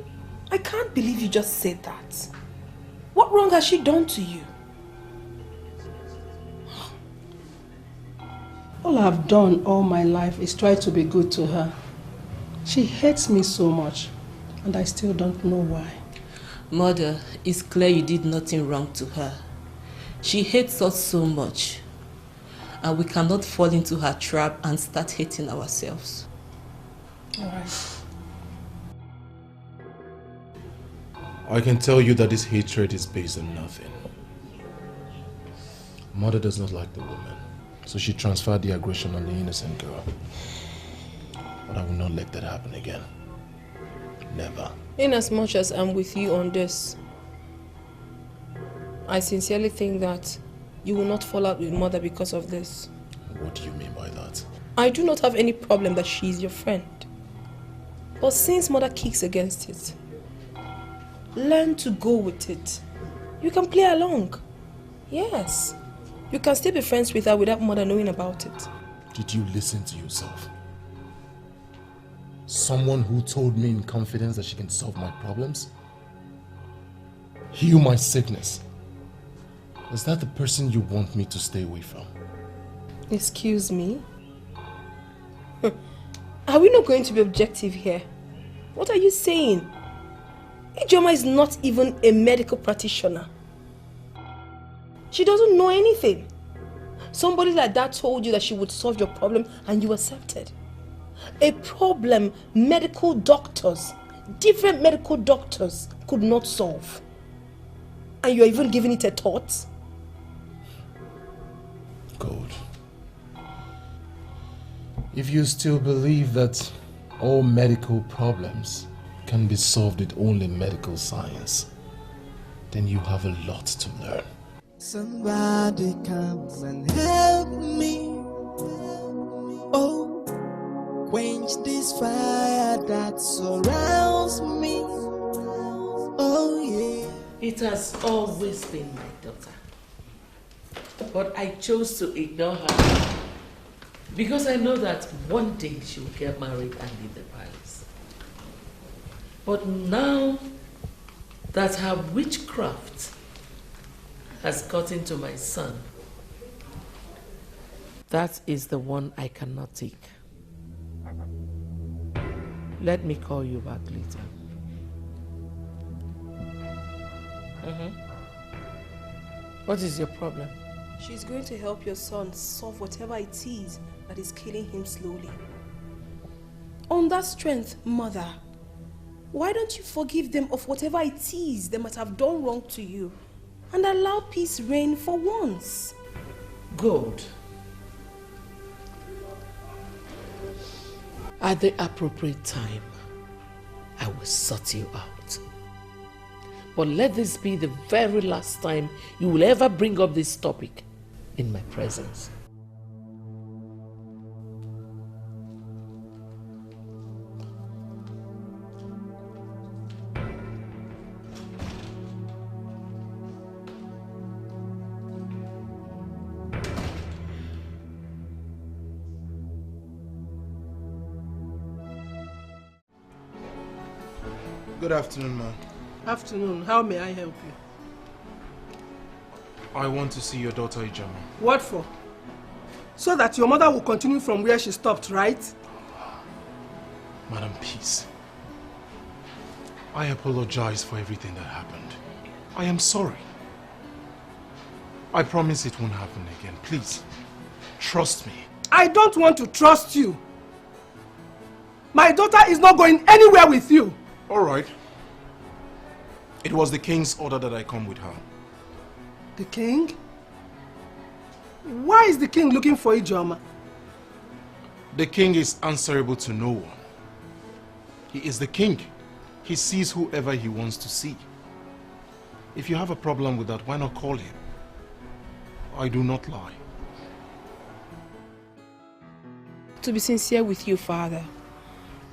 I can't believe you just said that. What wrong has she done to you? All I've done all my life is try to be good to her. She hates me so much, and I still don't know why. Mother, it's clear you did nothing wrong to her. She hates us so much, and we cannot fall into her trap and start hating ourselves. All right. I can tell you that this hatred is based on nothing. Mother does not like the woman, so she transferred the aggression on the innocent girl. But I will not let that happen again. Never. Inasmuch as I'm with you on this, I sincerely think that you will not fall out with Mother because of this. What do you mean by that? I do not have any problem that she is your friend. But since Mother kicks against it, learn to go with it. You can play along. Yes. You can still be friends with her without Mother knowing about it. Did you listen to yourself? Someone who told me in confidence that she can solve my problems? Heal my sickness. Is that the person you want me to stay away from? Excuse me? Are we not going to be objective here? What are you saying? Ijeoma is not even a medical practitioner. She doesn't know anything. Somebody like that told you that she would solve your problem and you accepted. A problem medical doctors, different medical doctors could not solve. And you're even giving it a thought? Good. If you still believe that all medical problems can be solved with only medical science, then you have a lot to learn. Somebody comes and help me. Oh, quench this fire that surrounds me. Oh yeah. It has always been my daughter. But I chose to ignore her because I know that one day she will get married and leave the palace. But now that her witchcraft has got into my son, that is the one I cannot take. Let me call you back later. What is your problem? She's going to help your son solve whatever it is that is killing him slowly. On that strength, mother, why don't you forgive them of whatever it is they might have done wrong to you and allow peace reign for once? Good. At the appropriate time, I will sort you out. But let this be the very last time you will ever bring up this topic in my presence. Good afternoon, ma. Afternoon. How may I help you? I want to see your daughter, Ijeoma. What for? So that your mother will continue from where she stopped, right? Madam, please. I apologize for everything that happened. I am sorry. I promise it won't happen again. Please, trust me. I don't want to trust you. My daughter is not going anywhere with you. All right. It was the king's order that I come with her. The king? Why is the king looking for Ijeoma? The king is answerable to no one. He is the king. He sees whoever he wants to see. If you have a problem with that, why not call him? I do not lie. To be sincere with you, father,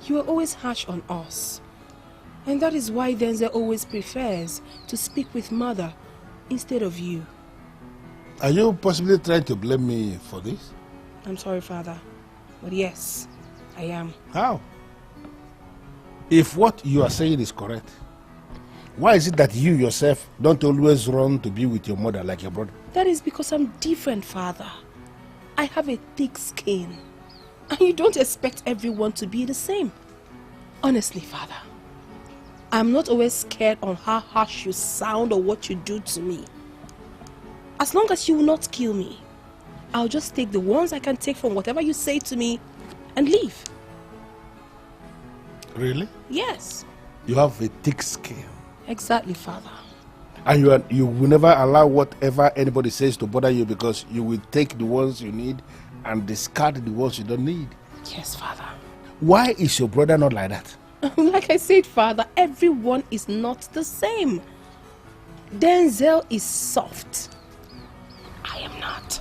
you are always harsh on us. And that is why Denzel always prefers to speak with mother instead of you. Are you possibly trying to blame me for this? I'm sorry, father, but yes, I am. How? If what you are saying is correct, why is it that you yourself don't always run to be with your mother like your brother? That is because I'm different, father. I have a thick skin. And you don't expect everyone to be the same. Honestly, father, I'm not always scared on how harsh you sound or what you do to me. As long as you will not kill me, I'll just take the ones I can take from whatever you say to me and leave. Really? Yes. You have a thick skin. Exactly, father. And you will never allow whatever anybody says to bother you because you will take the ones you need and discard the ones you don't need. Yes, father. Why is your brother not like that? Like I said, father, everyone is not the same. Denzel is soft. I am not.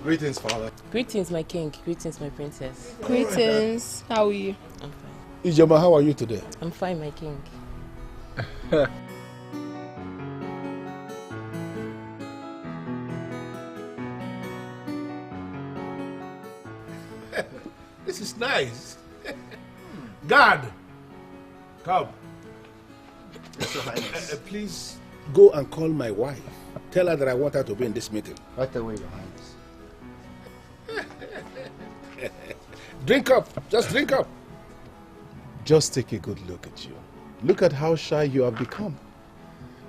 Greetings, father. Greetings, my king. Greetings, my princess. Greetings. How are you? I'm fine. Ijeoma, how are you today? I'm fine, my king. This is nice. Guard, come. Please go and call my wife. Tell her that I want her to be in this meeting. Right away, Your Highness. Drink up. Just drink up. Just take a good look at you. Look at how shy you have become.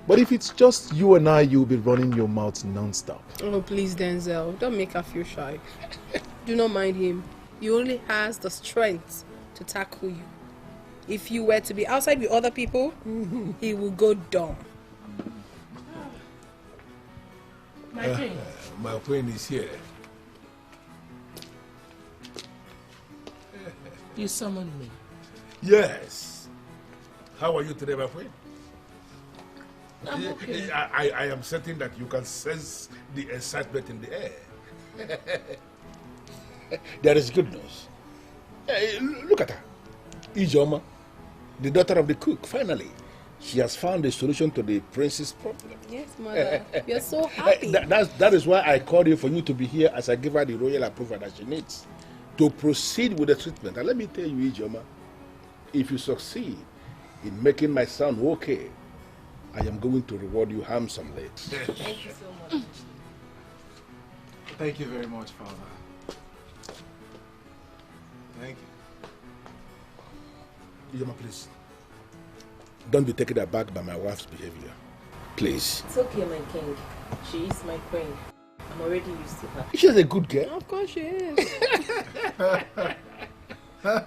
But if it's just you and I, you'll be running your mouth non-stop. Oh, please, Denzel. Don't make her feel shy. Do not mind him. He only has the strength to tackle you. If you were to be outside with other people, he will go dumb. My king. My queen is here. You summoned me. Yes. How are you today, my queen? I'm okay. I am certain that you can sense the excitement in the air. There is good news. Hey, look at her. Ijeoma, the daughter of the cook, finally. She has found a solution to the prince's problem. Yes, mother. You're so happy. That is why I called you, for you to be here as I give her the royal approval that she needs to proceed with the treatment. And let me tell you, Ijeoma, if you succeed in making my son okay, I am going to reward you handsomely. Thank you so much. Thank you very much, father. Thank you. Ijoma, please. Don't be taken aback by my wife's behavior. Please. It's okay, my king. She is my queen. I'm already used to her. She's a good girl. Of course she is.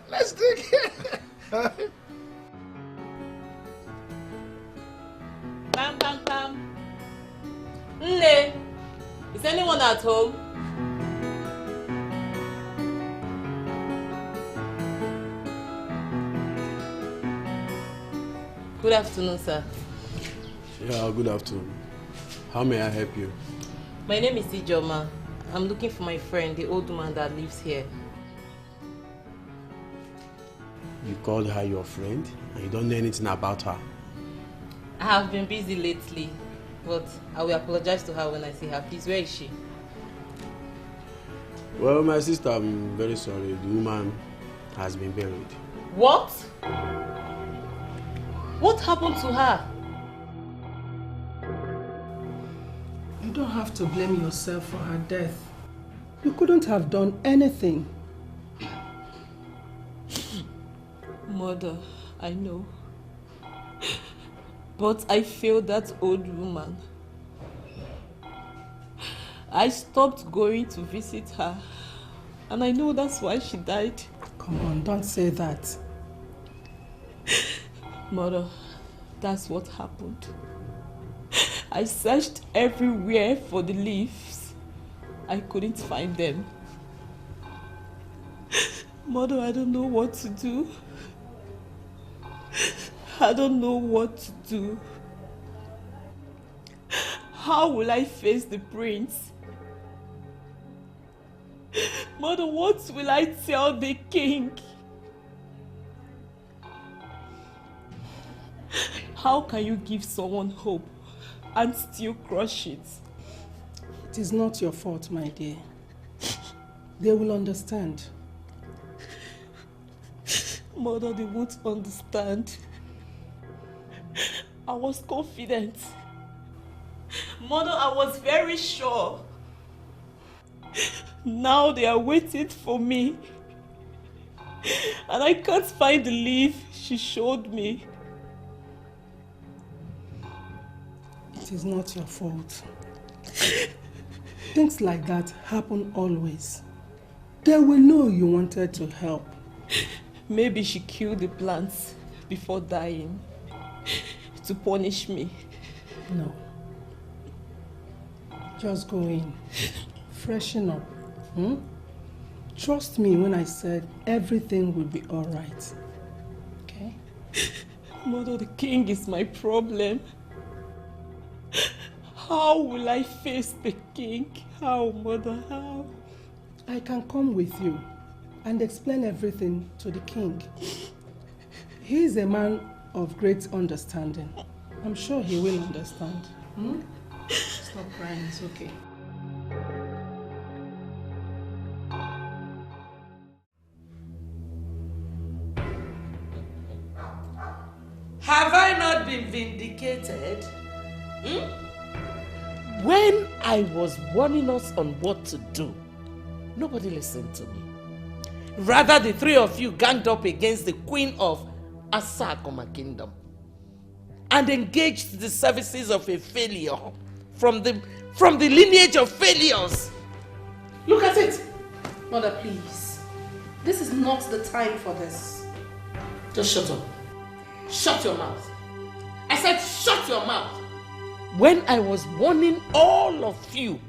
Let's take it. Bam, bam, bam. Nne, is anyone at home? Good afternoon, sir. Yeah, good afternoon. How may I help you? My name is Ijoma. I'm looking for my friend, the old woman that lives here. You called her your friend and you don't know anything about her. I have been busy lately, but I will apologize to her when I see her. Please, where is she? Well, my sister, I'm very sorry. The woman has been buried. What? What happened to her? You don't have to blame yourself for her death. You couldn't have done anything. Mother, I know. But I failed that old woman. I stopped going to visit her. And I know that's why she died. Come on, don't say that. Mother, that's what happened. I searched everywhere for the leaves. I couldn't find them. Mother, I don't know what to do. I don't know what to do. How will I face the prince? Mother, what will I tell the king? How can you give someone hope and still crush it? It is not your fault, my dear. They will understand. Mother, they won't understand. I was confident. Mother, I was very sure. Now they are waiting for me. And I can't find the leaf she showed me. It is not your fault. Things like that happen always. They will know you wanted to help. Maybe she killed the plants before dying to punish me. No. Just go in. Freshen up. Trust me when I said everything will be all right. Okay? Mother, the king is my problem. How will I face the king? How, Mother, how? I can come with you and explain everything to the king. He is a man of great understanding. I'm sure he will understand. Stop crying, it's okay. Have I not been vindicated? When I was warning us on what to do, nobody listened to me. Rather, the three of you ganged up against the queen of Asa Akuma Kingdom and engaged the services of a failure from the lineage of failures. Look at it. Mother, please. This is not the time for this. Just shut up. Shut your mouth. I said shut your mouth. When I was warning all of you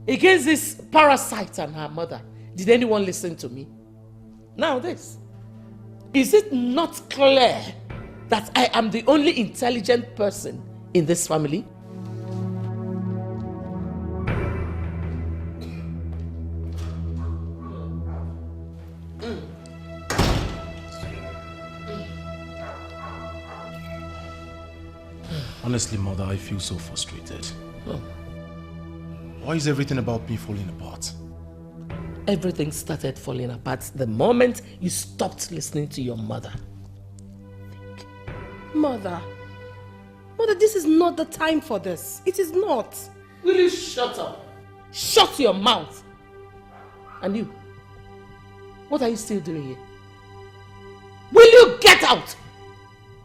against this parasite and her mother, did anyone listen to me? Now this. Is it not clear that I am the only intelligent person in this family? Honestly, Mother, I feel so frustrated. Oh. Why is everything about me falling apart? Everything started falling apart the moment you stopped listening to your mother. Mother, this is not the time for this. It is not. Will you shut up? Shut your mouth. And you, What are you still doing here? Will you get out?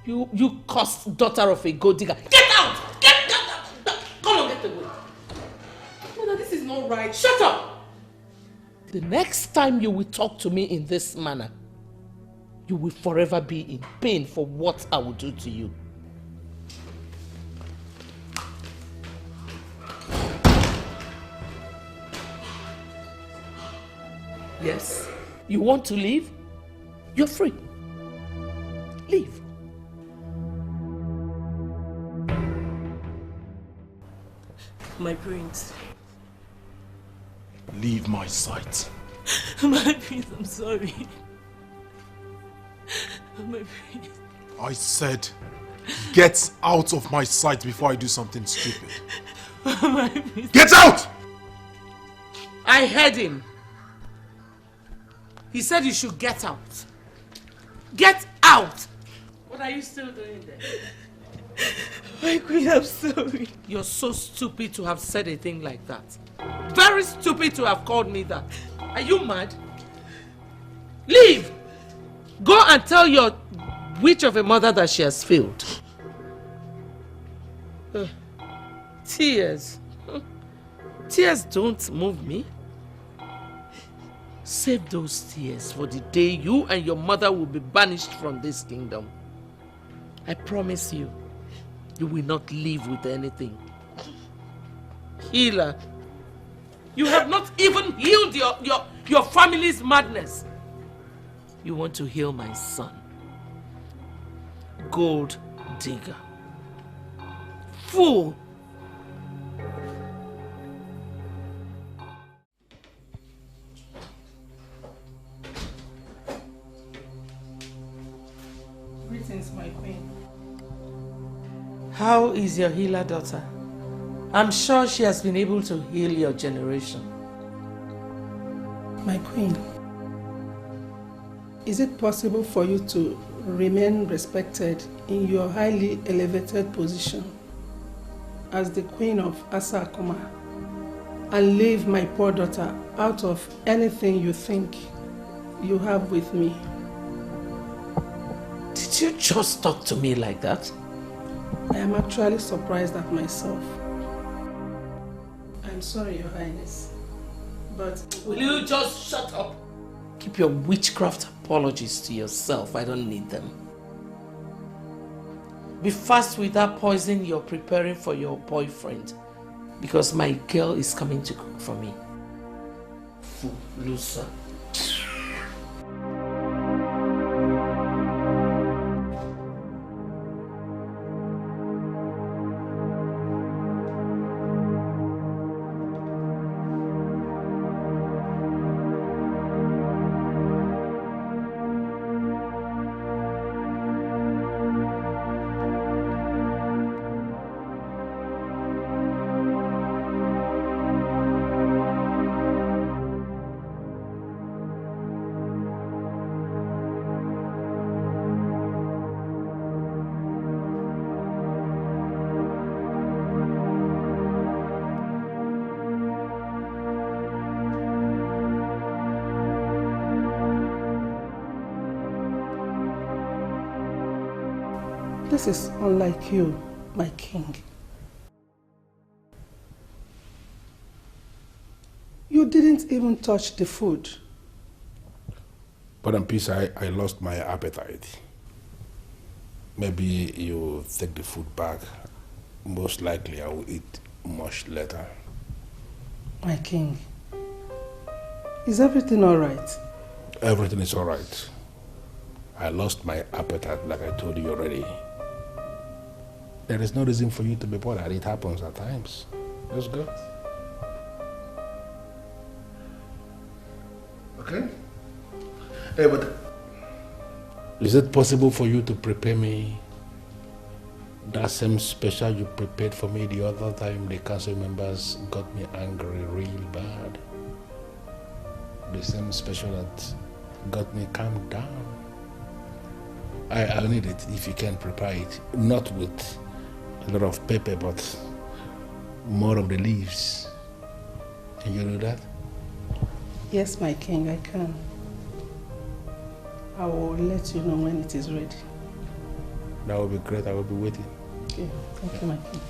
You cursed daughter of a gold digger. Get out! Get out! Come on, get away. Mother, this is not right. Shut up! The next time you will talk to me in this manner, you will forever be in pain for what I will do to you. Yes, you want to leave? You're free. Leave. My prince. Leave my sight. My prince, I'm sorry. My prince. I said, get out of my sight before I do something stupid. My prince. Get out! I heard him. He said you should get out. Get out! What are you still doing there? My queen, I'm sorry. You're so stupid to have said a thing like that. Very stupid to have called me that. Are you mad? Leave! Go and tell your witch of a mother that she has failed. Tears. Tears don't move me. Save those tears for the day you and your mother will be banished from this kingdom. I promise you, you will not live with anything. Healer, you have not even healed your family's madness. You want to heal my son. Gold digger. Fool. Greetings, my queen. How is your healer daughter? I'm sure she has been able to heal your generation. My queen, is it possible for you to remain respected in your highly elevated position as the queen of Asa Akuma and leave my poor daughter out of anything you think you have with me? Did you just talk to me like that? I am actually surprised at myself. I'm sorry, Your Highness, but... Will you just shut up? Keep your witchcraft apologies to yourself. I don't need them. Be fast with that poison you're preparing for your boyfriend, because my girl is coming to cook for me. Fool, loser. This is unlike you, my king. You didn't even touch the food. But in peace, I lost my appetite. Maybe you take the food back. Most likely I will eat much later. My king, is everything all right? Everything is all right. I lost my appetite like I told you already. There is no reason for you to be bothered. It happens at times. Let's go. Okay? Hey, but is it possible for you to prepare me that same special you prepared for me the other time the council members got me angry real bad? The same special that got me calmed down. I'll need it if you can prepare it. Not with a lot of pepper, but more of the leaves. Can you do that? Yes, my king, I can. I will let you know when it is ready. That will be great. I will be waiting. Okay, thank you, my king.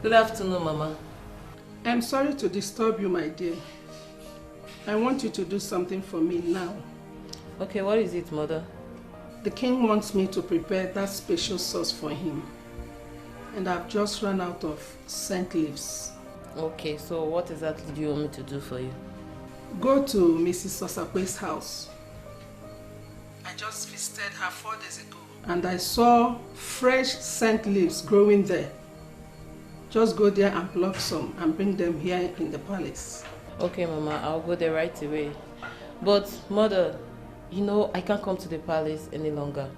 Good afternoon, Mama. I'm sorry to disturb you, my dear. I want you to do something for me now. Okay, what is it, Mother? The king wants me to prepare that special sauce for him. And I've just run out of scent leaves. Okay, so what exactly do you want me to do for you? Go to Mrs. Osakwe's house. I just visited her 4 days ago. And I saw fresh scent leaves growing there. Just go there and pluck some and bring them here in the palace. Okay, Mama, I'll go there right away. But, Mother, you know I can't come to the palace any longer.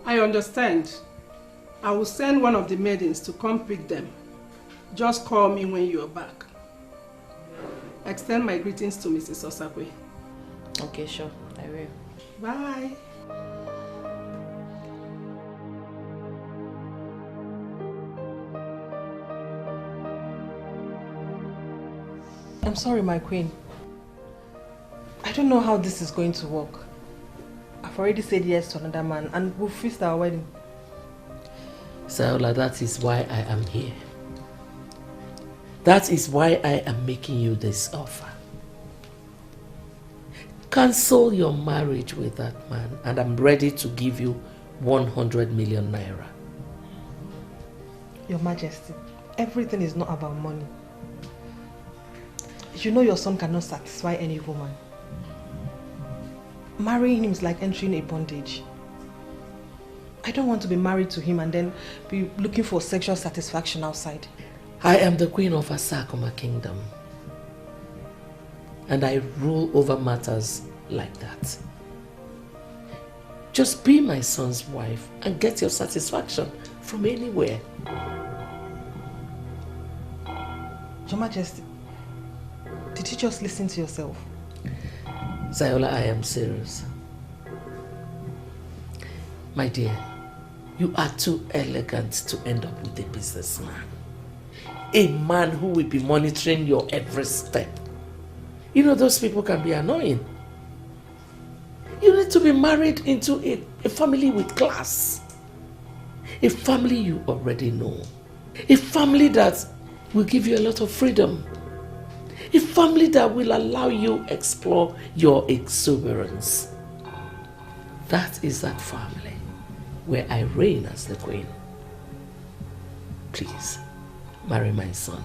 I understand. I will send one of the maidens to come pick them. Just call me when you are back. Extend my greetings to Mrs. Osakwe. Okay, sure, I will. Bye. I'm sorry, my queen. I don't know how this is going to work. I've already said yes to another man and we'll feast our wedding. Zola, that is why I am here. That is why I am making you this offer. Cancel your marriage with that man and I'm ready to give you 100 million naira. Your Majesty, everything is not about money. You know your son cannot satisfy any woman. Marrying him is like entering a bondage. I don't want to be married to him and then be looking for sexual satisfaction outside. I am the queen of Asakuma Kingdom. And I rule over matters like that. Just be my son's wife and get your satisfaction from anywhere. Your Majesty, did you just listen to yourself? Zola, I am serious. My dear, you are too elegant to end up with a businessman. A man who will be monitoring your every step. You know, those people can be annoying. You need to be married into a family with class. A family you already know. A family that will give you a lot of freedom. A family that will allow you explore your exuberance. That is that family where I reign as the queen. Please, marry my son.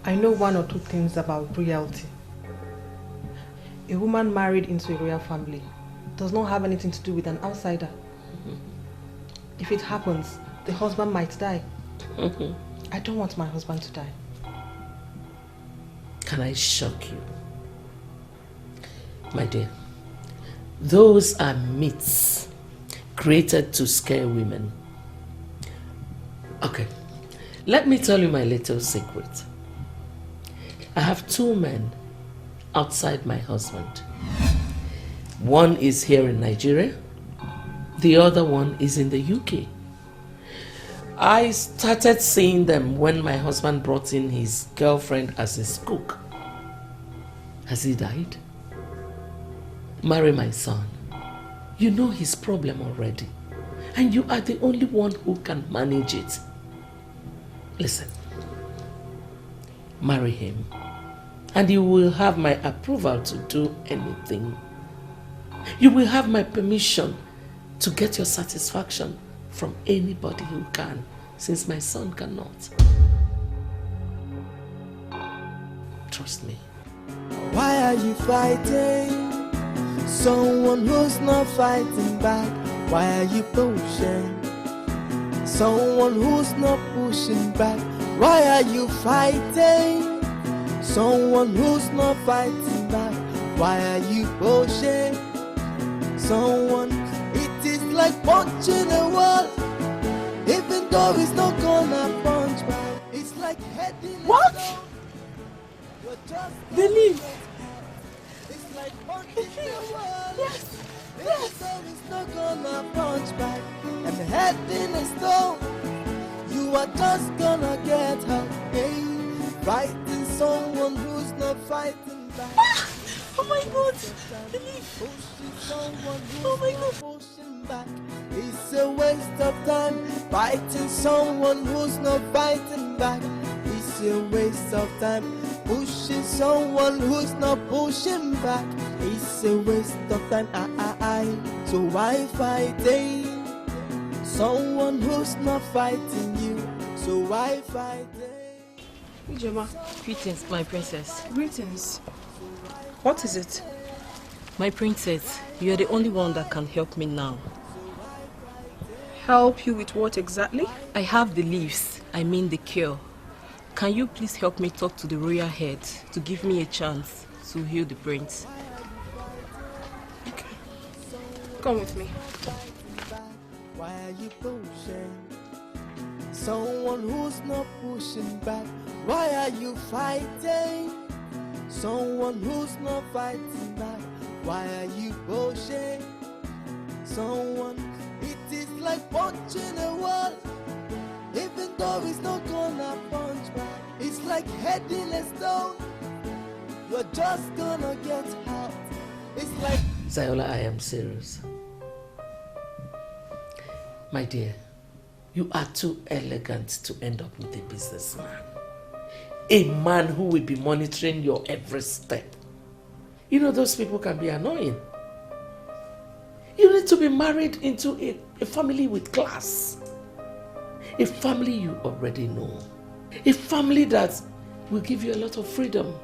I know one or two things about royalty. A woman married into a royal family does not have anything to do with an outsider. If it happens, the husband might die. I don't want my husband to die. Can I shock you? My dear, those are myths created to scare women. Okay, let me tell you my little secret. I have 2 men outside my husband. One is here in Nigeria, the other one is in the UK. I started seeing them when my husband brought in his girlfriend as his cook. Has he died? Marry my son. You know his problem already. And you are the only one who can manage it. Listen. Marry him. And you will have my approval to do anything. You will have my permission to get your satisfaction from anybody who can, since my son cannot. Trust me. Why are you fighting someone who's not fighting back? Why are you pushing Someone who's not pushing back. Why are you fighting? Someone who's not fighting back. Why are you pushing? Someone, it is like punching a wall. Even though it's not gonna punch back, it's like heading. What? Believe. It's like punching a wall. Yes. Even though it's not gonna punch back and heading a stone, you are just gonna get hurt. Hey, fighting someone who's not fighting back. Oh my God! Oh my God! Pushing back. It's a waste of time. Fighting someone who's not fighting back. It's a waste of time. Pushing someone who's not pushing back. It's a waste of time. So why fighting someone who's not fighting you? So why fighting? Ijoma. Greetings, my princess. Greetings. What is it? My princess, you are the only one that can help me now. Help you with what exactly? I have the leaves, I mean the cure. Can you please help me talk to the royal head to give me a chance to heal the prince? Okay. Come with me. Why are you pushing? Someone who's not pushing back. Why are you fighting? Someone who's not fighting back. Why are you pushing? Someone, it is like punching a wall. Even though it's not gonna punch back, it's like heading a stone. You're just gonna get hurt. It's like Zola, I am serious. My dear, you are too elegant to end up with a businessman. A man who will be monitoring your every step. You know, those people can be annoying. You need to be married into a family with class. A family you already know. A family that will give you a lot of freedom.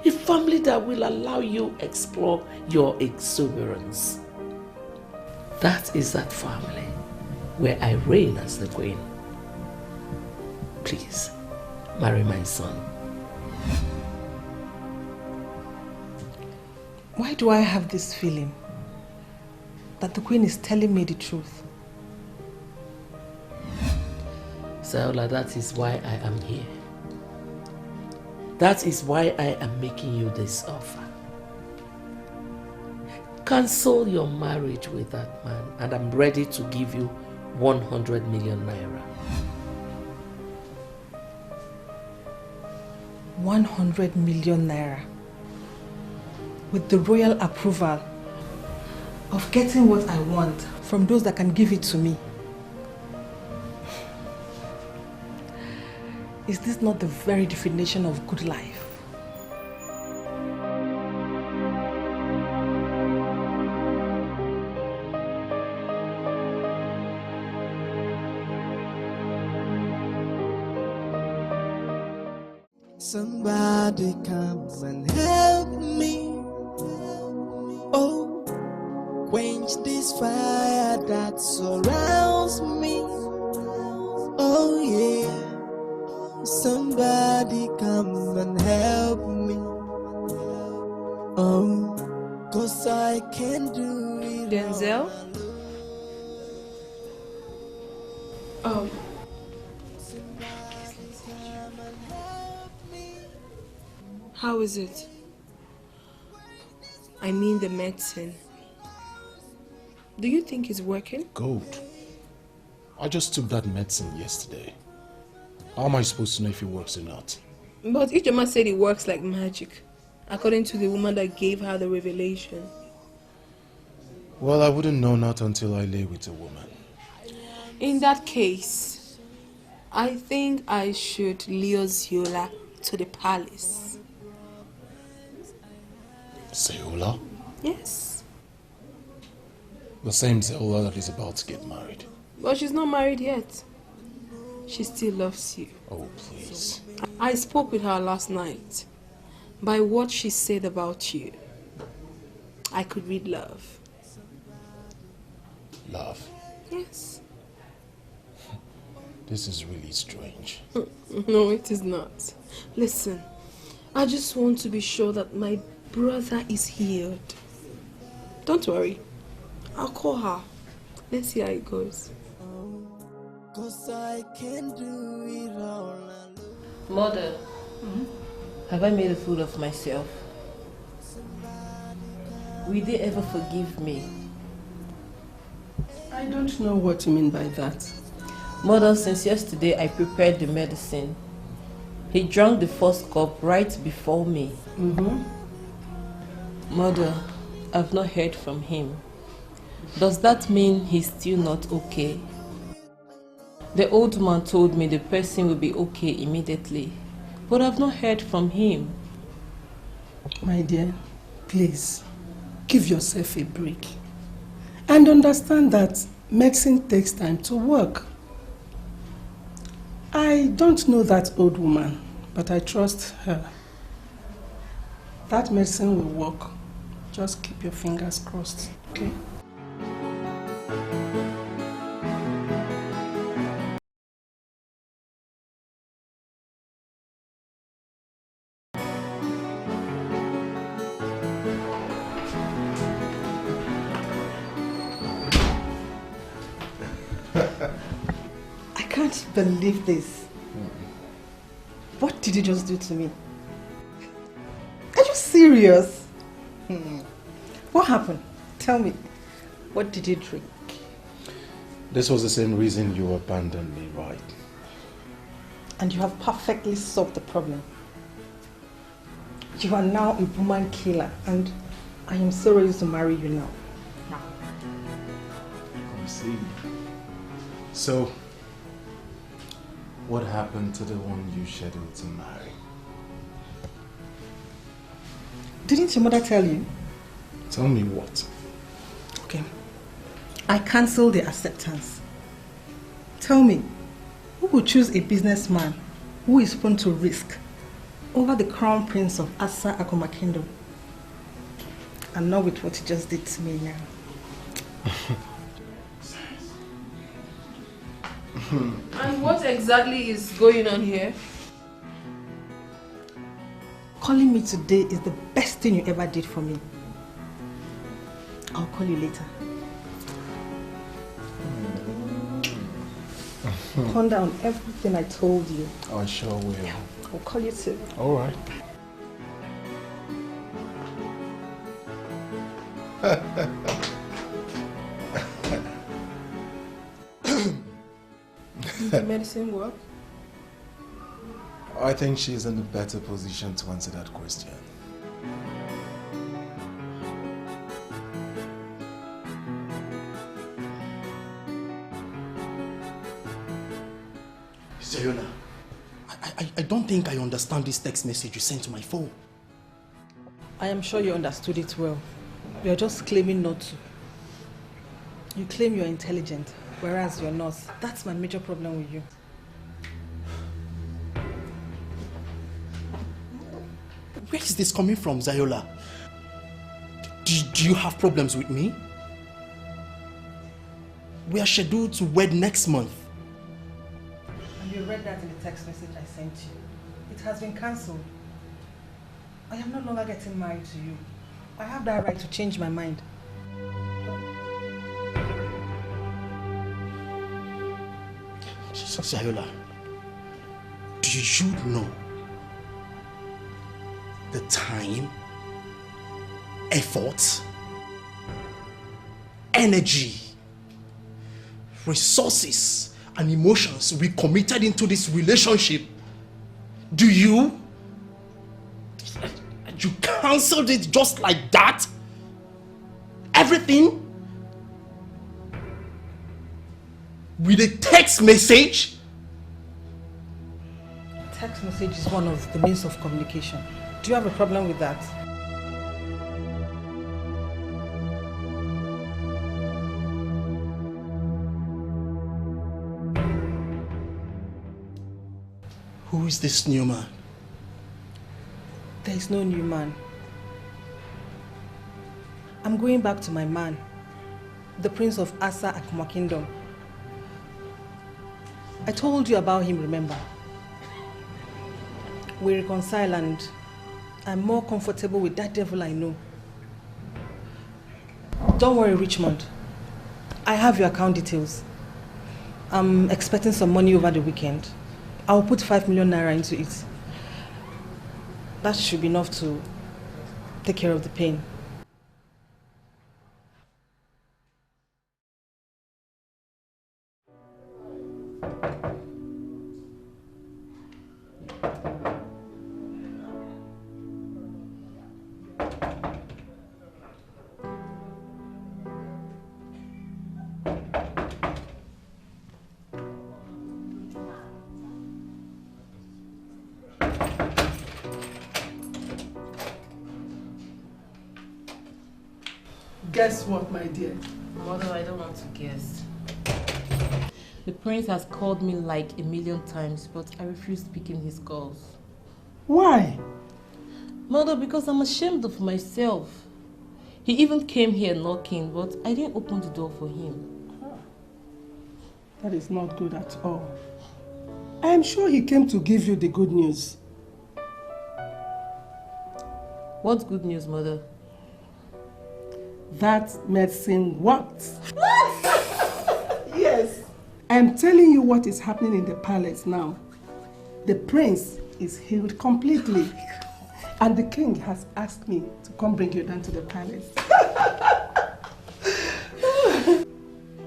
A family that will allow you explore your exuberance. That is that family where I reign as the queen. Please, marry my son. Why do I have this feeling that the queen is telling me the truth? Zola, that is why I am here. That is why I am making you this offer. Cancel your marriage with that man and I'm ready to give you 100 million naira. 100 million naira. With the royal approval of getting what I want from those that can give it to me. Is this not the very definition of good life? somebody comes and help me. Oh, quench this fire that surrounds me. Oh yeah, somebody come and help me. Oh, 'cause I can't do it. Denzel? Oh. How is it? I mean the medicine. Do you think it's working? Good. I just took that medicine yesterday. How am I supposed to know if it works or not? But Ijoma said it works like magic, according to the woman that gave her the revelation. Well, I wouldn't know not until I lay with a woman. In that case, I think I should lure Zola to the palace. Zola? Yes. The same Zola that is about to get married. But she's not married yet. She still loves you. Oh, please. I spoke with her last night. By what she said about you, I could read love. Love? Yes. This is really strange. No, it is not. Listen, I just want to be sure that my brother is healed. Don't worry. I'll call her. Let's see how it goes. 'Cause I can do it all alone. Mother, have I made a fool of myself? Will they ever forgive me? I don't know what you mean by that. Mother, since yesterday I prepared the medicine. He drank the first cup right before me. Mother, I've not heard from him. Does that mean he's still not okay? The old man told me the person will be okay immediately, but I've not heard from him. My dear, please, give yourself a break. And understand that medicine takes time to work. I don't know that old woman, but I trust her. That medicine will work. Just keep your fingers crossed, okay? I can't believe this. What did you just do to me? Are you serious? What happened? Tell me. What did you drink? This was the same reason you abandoned me, right? And you have perfectly solved the problem. You are now a woman killer, and I am so ready to marry you now. I see. So, what happened to the one you scheduled to marry? Didn't your mother tell you? Tell me what? Okay. I cancelled the acceptance. Tell me, who would choose a businessman who is prone to risk over the crown prince of Asa Akuma Kingdom? And not with what you just did to me now. And what exactly is going on here? Calling me today is the best thing you ever did for me. I'll call you later. Ponder on everything I told you. I sure will. I'll call you too. All right. Did the medicine work? I think she's in a better position to answer that question. Zola, I don't think I understand this text message you sent to my phone. I am sure you understood it well. You are just claiming not to. You claim you're intelligent, whereas you're not. That's my major problem with you. Where is this coming from, Zola? Do you have problems with me? We are scheduled to wed next month. And you read that in the text message I sent you. It has been cancelled. I am no longer getting married to you. I have that right to change my mind. Zola, do you know the time, effort, energy, resources, and emotions we committed into this relationship? Do you? You cancelled it just like that? Everything? With a text message? Text message is one of the means of communication. Do you have a problem with that? Who is this new man? There is no new man. I'm going back to my man, the Prince of Asa Akuma Kingdom. I told you about him, remember? We reconcile and I'm more comfortable with that devil I know. Don't worry, Richmond. I have your account details. I'm expecting some money over the weekend. I'll put 5 million naira into it. That should be enough to take care of the pain. Guess what, my dear? Mother, I don't want to guess. The prince has called me like 1,000,000 times, but I refuse picking his calls. Why? Mother, because I'm ashamed of myself. He even came here knocking, but I didn't open the door for him. That is not good at all. I am sure he came to give you the good news. What good news, Mother? That medicine works. Yes. I'm telling you what is happening in the palace now. The prince is healed completely. And the king has asked me to come bring you down to the palace.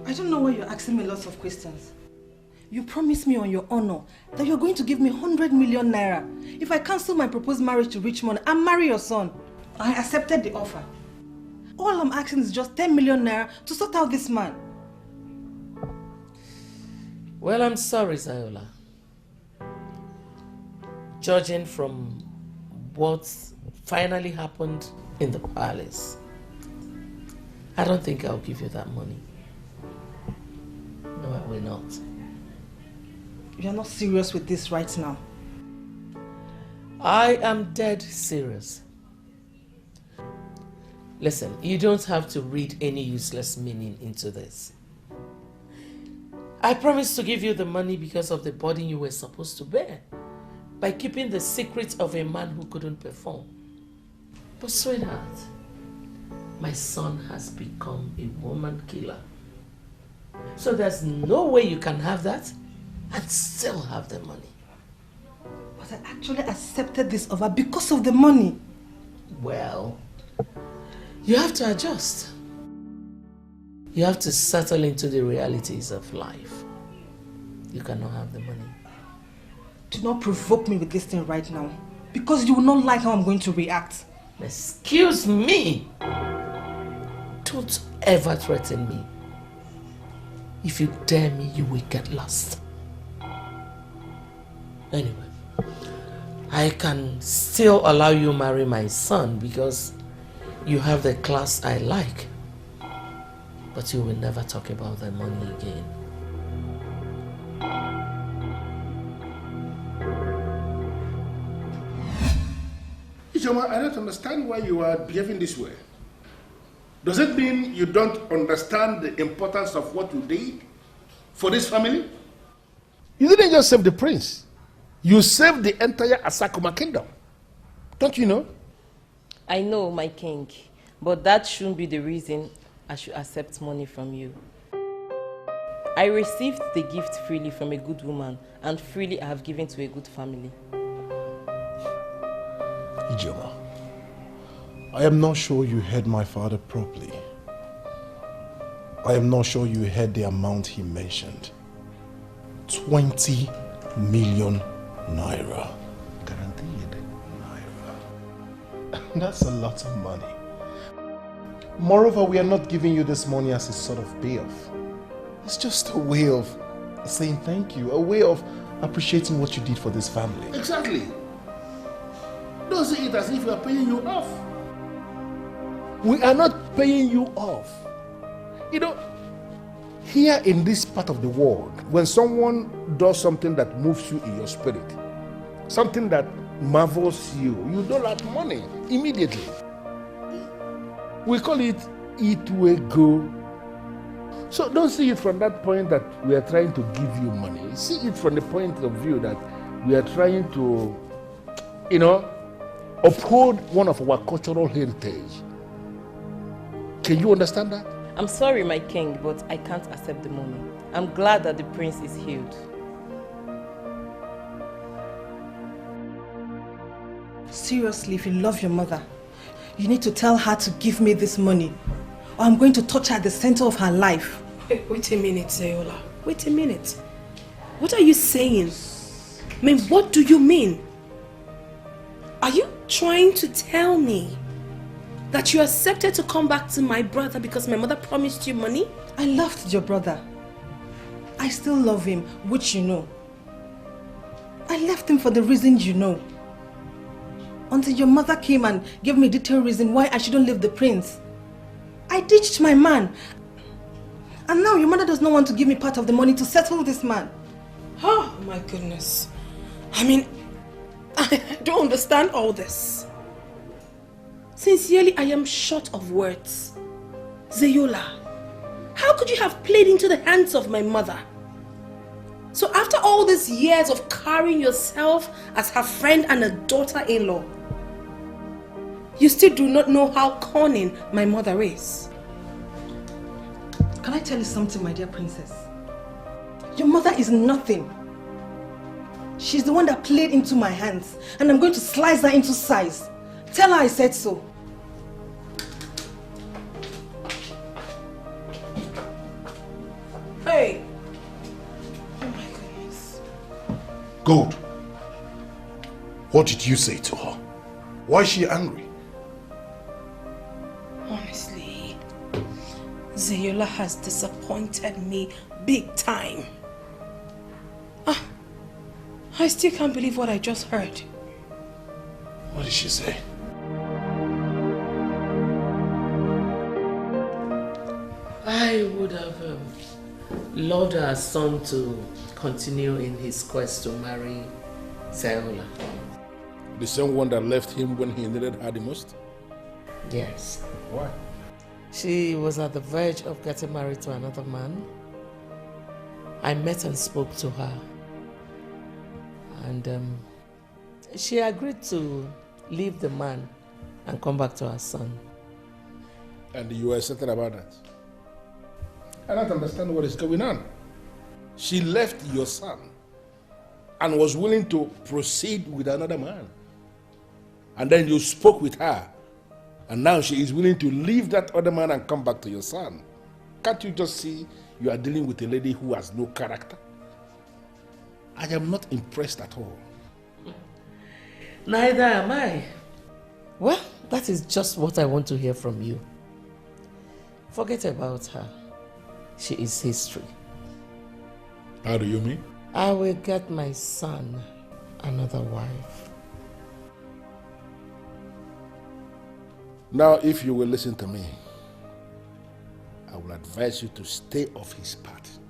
I don't know why you're asking me lots of questions. You promised me on your honor that you're going to give me 100 million naira if I cancel my proposed marriage to Richmond and marry your son. I accepted the offer. All I'm asking is just 10 million naira to sort out this man. Well, I'm sorry, Zola. Judging from what finally happened in the palace, I don't think I'll give you that money. No, I will not. You're not serious with this right now. I am dead serious. Listen, you don't have to read any useless meaning into this. I promised to give you the money because of the burden you were supposed to bear by keeping the secret of a man who couldn't perform. But sweetheart, my son has become a woman killer. So there's no way you can have that and still have the money. But I actually accepted this offer because of the money. Well, you have to adjust. You have to settle into the realities of life. You cannot have the money. Do not provoke me with this thing right now, because you will not like how I'm going to react. Excuse me! Don't ever threaten me. If you dare me, you will get lost. Anyway, I can still allow you marry my son because you have the class I like. But you will never talk about the money again. Ijoma, I don't understand why you are behaving this way. Does it mean you don't understand the importance of what you did for this family? You didn't just save the prince. You saved the entire Asakuma kingdom. Don't you know? I know, my king, but that shouldn't be the reason I should accept money from you. I received the gift freely from a good woman, and freely I have given to a good family. Ijoma, I am not sure you heard my father properly. I am not sure you heard the amount he mentioned. 20 million naira. Guaranteed naira. That's a lot of money. Moreover, we are not giving you this money as a sort of payoff. It's just a way of saying thank you, a way of appreciating what you did for this family. Exactly. Don't see it as if we are paying you off. We are not paying you off. You know, here in this part of the world, when someone does something that moves you in your spirit, something that marvels you, you donate money immediately. We call it Ugezu. So don't see it from that point that we are trying to give you money. See it from the point of view that we are trying to, uphold one of our cultural heritage. Can you understand that? I'm sorry, my king, but I can't accept the money. I'm glad that the prince is healed. Seriously, if you love your mother, you need to tell her to give me this money, or I'm going to touch her at the center of her life. Wait a minute, Zola. Wait a minute. What are you saying? I mean, what do you mean? Are you trying to tell me that you accepted to come back to my brother because my mother promised you money? I loved your brother. I still love him, which you know. I left him for the reasons you know. Until your mother came and gave me a detailed reason why I shouldn't leave the prince. I ditched my man. And now your mother does not want to give me part of the money to settle this man. Oh my goodness. I mean, I don't understand all this. Sincerely, I am short of words. Zola, how could you have played into the hands of my mother? So after all these years of carrying yourself as her friend and a daughter-in-law, you still do not know how cunning my mother is. Can I tell you something, my dear princess? Your mother is nothing. She's the one that played into my hands, and I'm going to slice her into size. Tell her I said so. Hey! Oh my goodness. Good. What did you say to her? Why is she angry? Honestly, Zola has disappointed me big time. I still can't believe what I just heard. What did she say? I would have loved our son to continue in his quest to marry Zola. The same one that left him when he needed her the most? Yes. Why? She was at the verge of getting married to another man. I met and spoke to her. And she agreed to leave the man and come back to her son. And you were certain about that? I don't understand what is going on. She left your son and was willing to proceed with another man. And then you spoke with her. And now she is willing to leave that other man and come back to your son. Can't you just see you are dealing with a lady who has no character? I am not impressed at all. Neither am I. Well, that is just what I want to hear from you. Forget about her. She is history. How do you mean? I will get my son another wife. Now, if you will listen to me, I will advise you to stay off his path.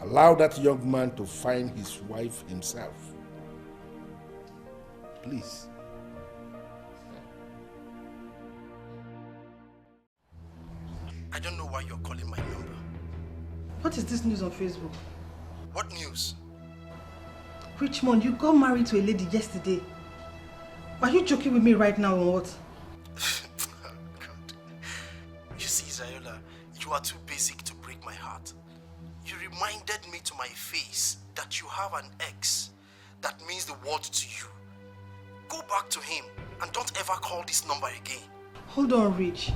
Allow that young man to find his wife himself. Please. I don't know why you're calling my number. What is this news on Facebook? What news? Richmond, you got married to a lady yesterday. Are you joking with me right now or what? God. You see, Zola, you are too basic to break my heart. You reminded me to my face that you have an ex that means the world to you. Go back to him and don't ever call this number again. Hold on, Rich.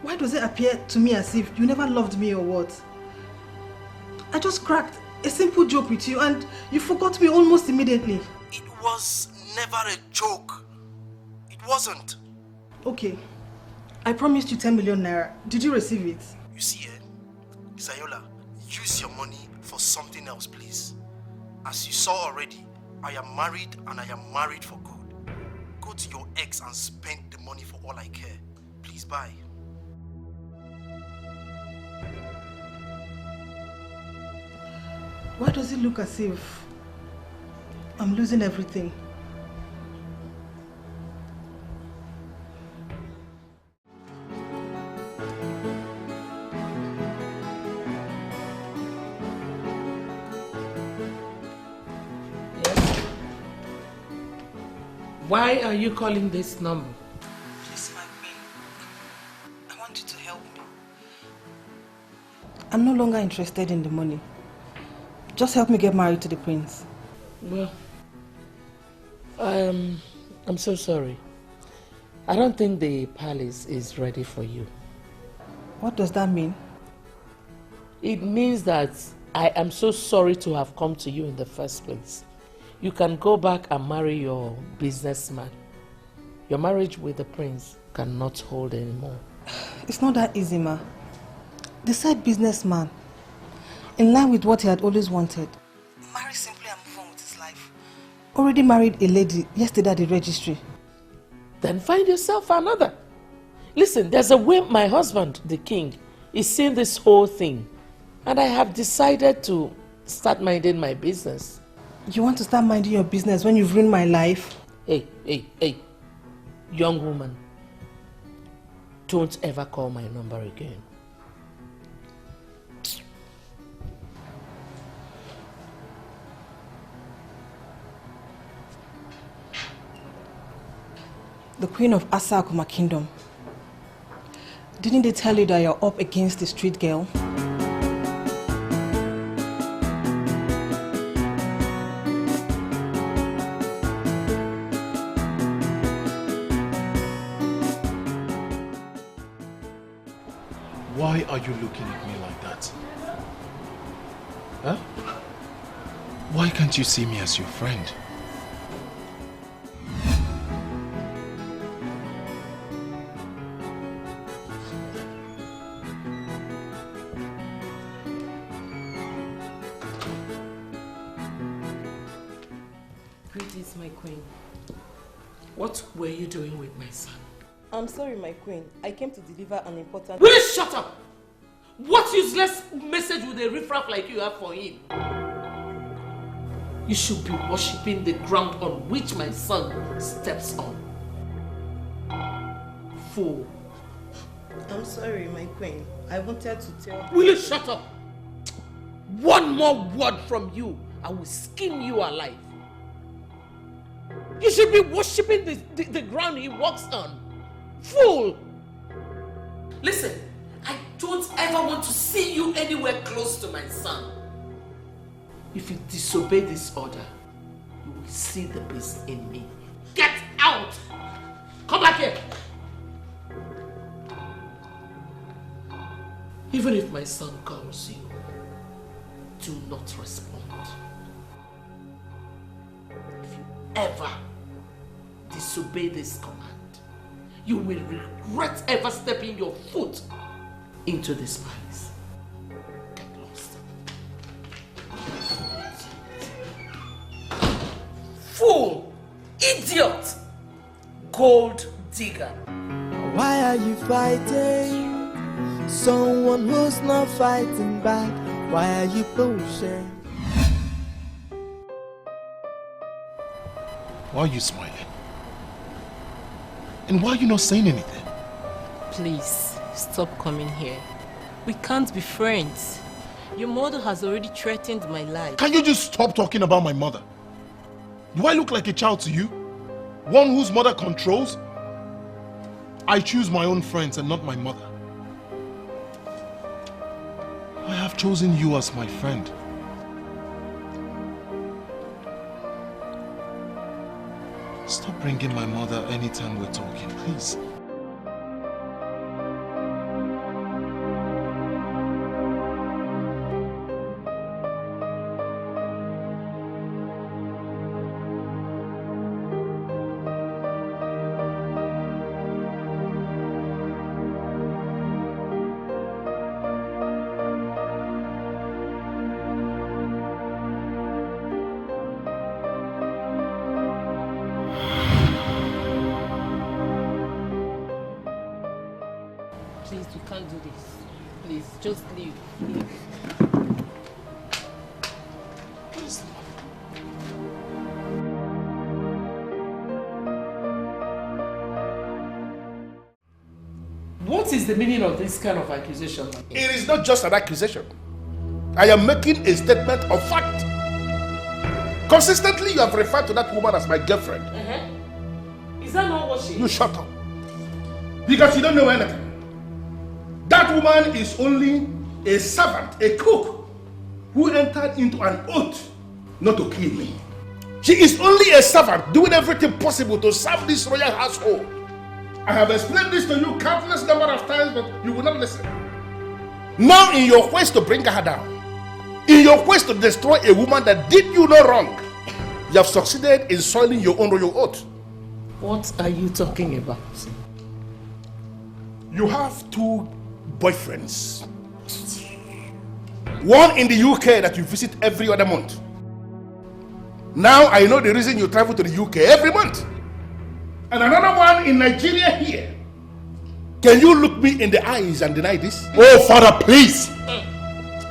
Why does it appear to me as if you never loved me or what? I just cracked a simple joke with you and you forgot me almost immediately. It was never a joke. It wasn't. Okay. I promised you 10 million naira. Did you receive it? You see, Zola, use your money for something else, please. As you saw already, I am married and I am married for good. Go to your ex and spend the money for all I care. Please, bye. Why does it look as if I'm losing everything? Why are you calling this number? Please, my queen. I want you to help me. I'm no longer interested in the money. Just help me get married to the prince. Well, I'm so sorry. I don't think the palace is ready for you. What does that mean? It means that I am so sorry to have come to you in the first place. You can go back and marry your businessman. Your marriage with the prince cannot hold anymore. It's not that easy, ma. The said businessman, in line with what he had always wanted, marry simply and move on with his life. Already married a lady yesterday at the registry. Then find yourself another. Listen, there's a way my husband, the king, is seeing this whole thing. And I have decided to start minding my business. You want to start minding your business when you've ruined my life? Hey. Young woman, don't ever call my number again. The queen of Asakuma Kingdom. Didn't they tell you that you're up against the street girl? Why are you looking at me like that? Huh? Why can't you see me as your friend? Greetings, my queen. What were you doing with my son? I'm sorry, my queen. I came to deliver an important... Will you shut up? What useless message would a riffraff like you have for him? You should be worshipping the ground on which my son steps on. Fool. I'm sorry, my queen. I wanted to tell... Will you shut up? One more word from you, I will skin you alive. You should be worshipping the ground he walks on. Fool! Listen, I don't ever want to see you anywhere close to my son. If you disobey this order, you will see the beast in me. Get out! Come back here! Even if my son calls you, do not respond. If you ever disobey this command, you will regret ever stepping your foot into this palace. Get lost. Fool! Idiot! Gold digger! Why are you fighting someone who's not fighting back? Why are you pushing? Why are you smiling? And why are you not saying anything? Please, stop coming here. We can't be friends. Your mother has already threatened my life. Can you just stop talking about my mother? Do I look like a child to you? One whose mother controls? I choose my own friends and not my mother. I have chosen you as my friend. Stop bringing my mother anytime we're talking, please. Please, you can't do this. Please, just leave. Leave. What is the meaning of this kind of accusation? It is not just an accusation. I am making a statement of fact. Consistently, you have referred to that woman as my girlfriend. Is that not what she is? You shut up. Because you don't know anything. That woman is only a servant, a cook, who entered into an oath not to kill me. She is only a servant doing everything possible to serve this royal household. I have explained this to you countless number of times, but you will not listen. Now in your quest to bring her down, in your quest to destroy a woman that did you no wrong, you have succeeded in soiling your own royal oath. What are you talking about? You have two boyfriends. One in the UK that you visit every other month. Now I know the reason you travel to the UK every month. And another one in Nigeria here. Can you look me in the eyes and deny this? Oh, Father, please!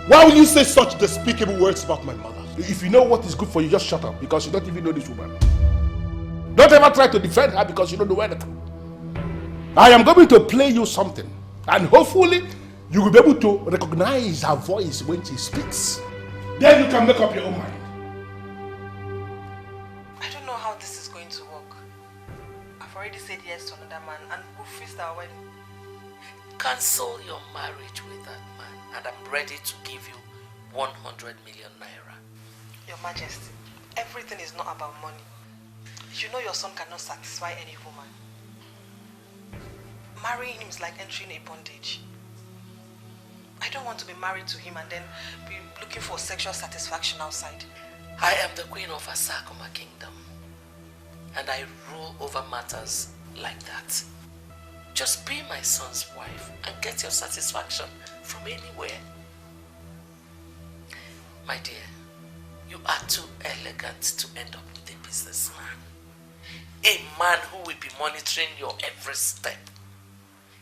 Why will you say such despicable words about my mother? If you know what is good for you, just shut up, because you don't even know this woman. Don't ever try to defend her because you don't know anything. I am going to play you something, and hopefully you will be able to recognize her voice when she speaks. Then you can make up your own mind. I don't know how this is going to work. I've already said yes to another man and we'll fix our wedding. Cancel your marriage with that man and I'm ready to give you 100 million naira. Your Majesty, everything is not about money. You know your son cannot satisfy any woman. Marrying him is like entering a bondage. I don't want to be married to him and then be looking for sexual satisfaction outside. I am the queen of Asakuma Kingdom and I rule over matters like that. Just be my son's wife and get your satisfaction from anywhere. My dear, you are too elegant to end up with a businessman. A man who will be monitoring your every step.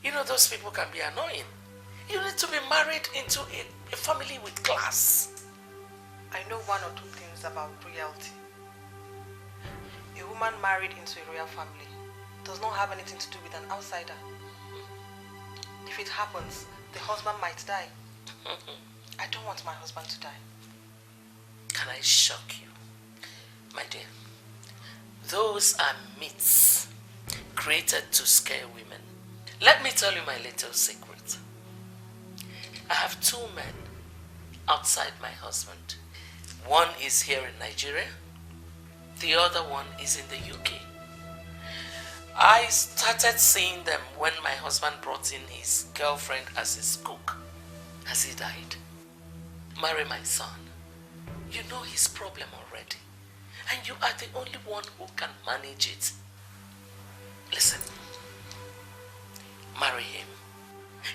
You know those people can be annoying. You need to be married into a family with class. I know one or two things about royalty. A woman married into a royal family does not have anything to do with an outsider. If it happens, the husband might die. I don't want my husband to die. Can I shock you? My dear, those are myths created to scare women. Let me tell you my little secret. I have two men outside my husband. One is here in Nigeria. The other one is in the UK. I started seeing them when my husband brought in his girlfriend as his cook, as he died. Marry my son. You know his problem already. And you are the only one who can manage it. Listen. Marry him.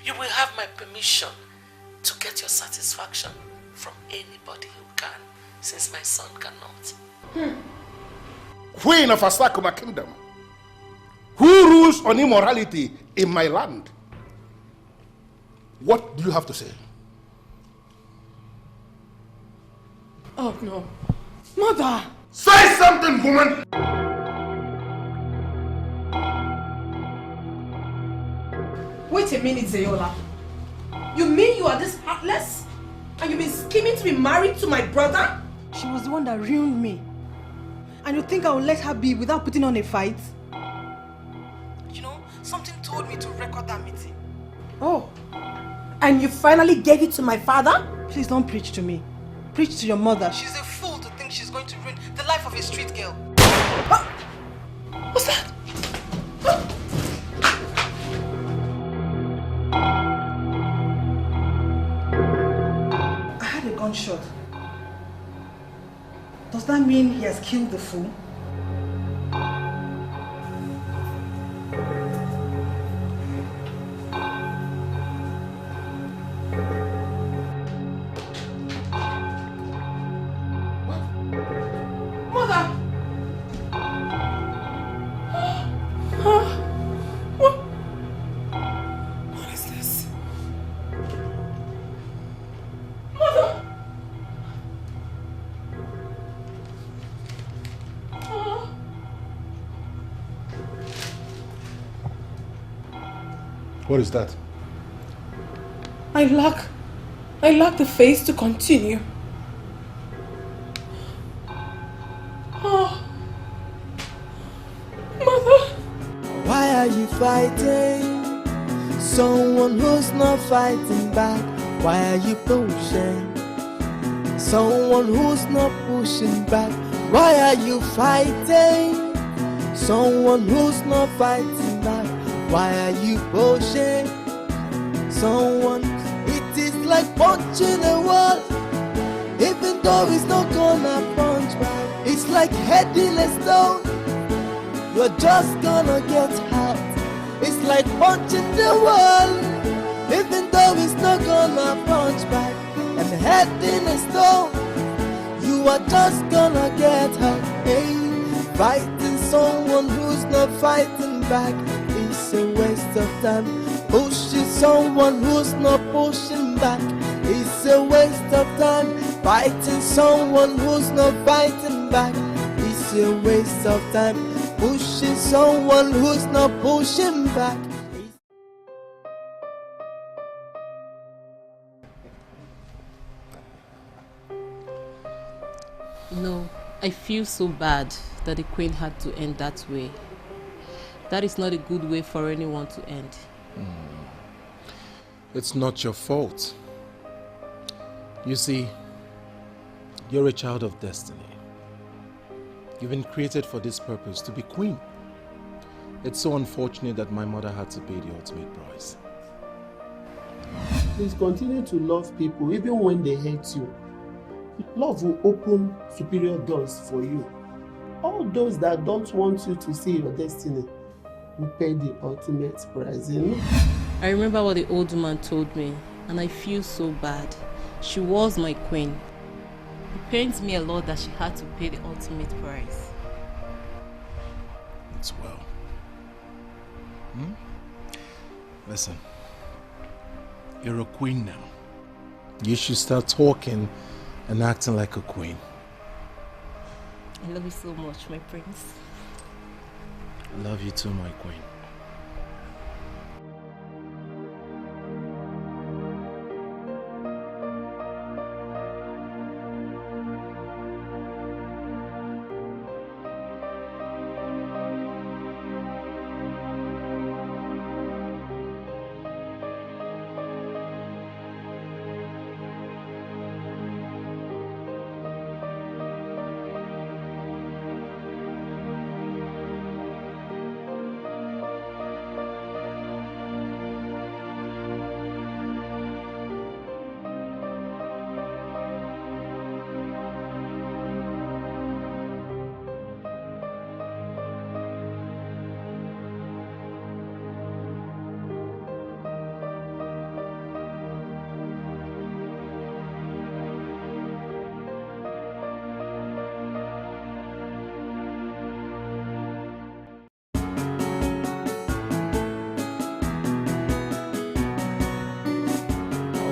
You will have my permission to get your satisfaction from anybody who can, since my son cannot. Queen of Asakuma Kingdom, who rules on immorality in my land? What do you have to say? Oh no. Mother! Say something, woman! Wait a minute, Zola. You mean you are this heartless? And you've been scheming to be married to my brother? She was the one that ruined me. And you think I will let her be without putting on a fight? You know, something told me to record that meeting. Oh. And you finally gave it to my father? Please don't preach to me. Preach to your mother. She's a fool to think she's going to ruin the life of a street girl. What's that? I had a gunshot. Does that mean he has killed the fool? What is that? I lack the face to continue. Oh. Mother. fighting someone who's not fighting back? Why are you pushing someone who's not pushing back? Why are you fighting someone who's not fighting back? Why are you pushing someone? It is like punching a wall, even though it's not gonna punch back. It's like heading a stone, you're just gonna get hurt. It's like punching the wall, even though it's not gonna punch back. And heading a stone, you are just gonna get hurt. Hey, fighting someone who's not fighting back is a waste of time. Pushing someone who's not pushing back is a waste of time. Fighting someone who's not fighting back is a waste of time. Pushing someone who's not pushing back. No, I feel so bad that the Queen had to end that way. That is not a good way for anyone to end. It's not your fault. You see, you're a child of destiny. You've been created for this purpose, to be queen. It's so unfortunate that my mother had to pay the ultimate price. Please continue to love people even when they hate you. Love will open superior doors for you. All those that don't want you to see your destiny will pay the ultimate price, you know? I remember what the old woman told me, and I feel so bad. She was my queen. It pains me a lot that she had to pay the ultimate price. It's well. Listen, you're a queen now. You should start talking and acting like a queen. I love you so much, my prince. I love you too, my queen.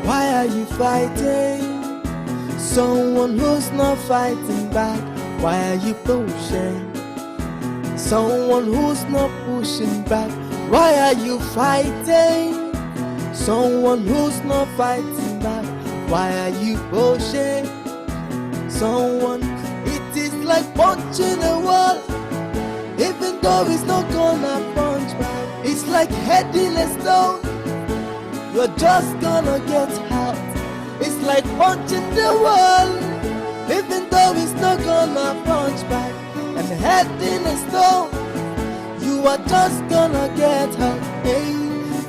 Why are you fighting someone who's not fighting back? Why are you pushing someone who's not pushing back? Why are you fighting someone who's not fighting back? Why are you pushing someone? It is like punching a wall, even though it's not gonna punch back. It's like heading a stone, you're just gonna get hurt. It's like punching the wall, even though it's not gonna punch back. And heading a stone, you are just gonna get hurt. Hey,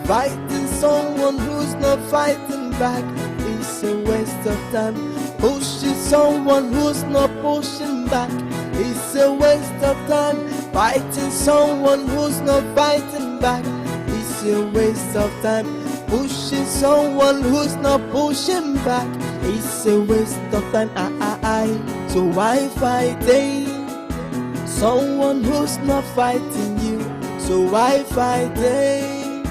fighting someone who's not fighting back is a waste of time. Pushing someone who's not pushing back is a waste of time. Fighting someone who's not fighting back is a waste of time. Pushing someone who's not pushing back is a waste of time. So why fighting someone who's not fighting you? So why fighting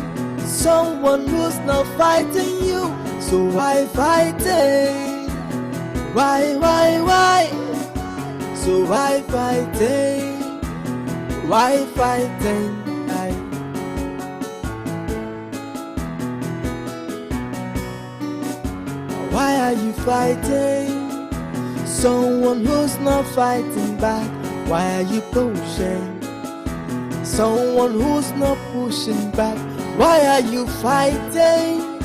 someone who's not fighting you? So why fighting? Why? So why fighting? Why fighting? Why are you fighting someone who's not fighting back? Why are you pushing someone who's not pushing back. Why are you fighting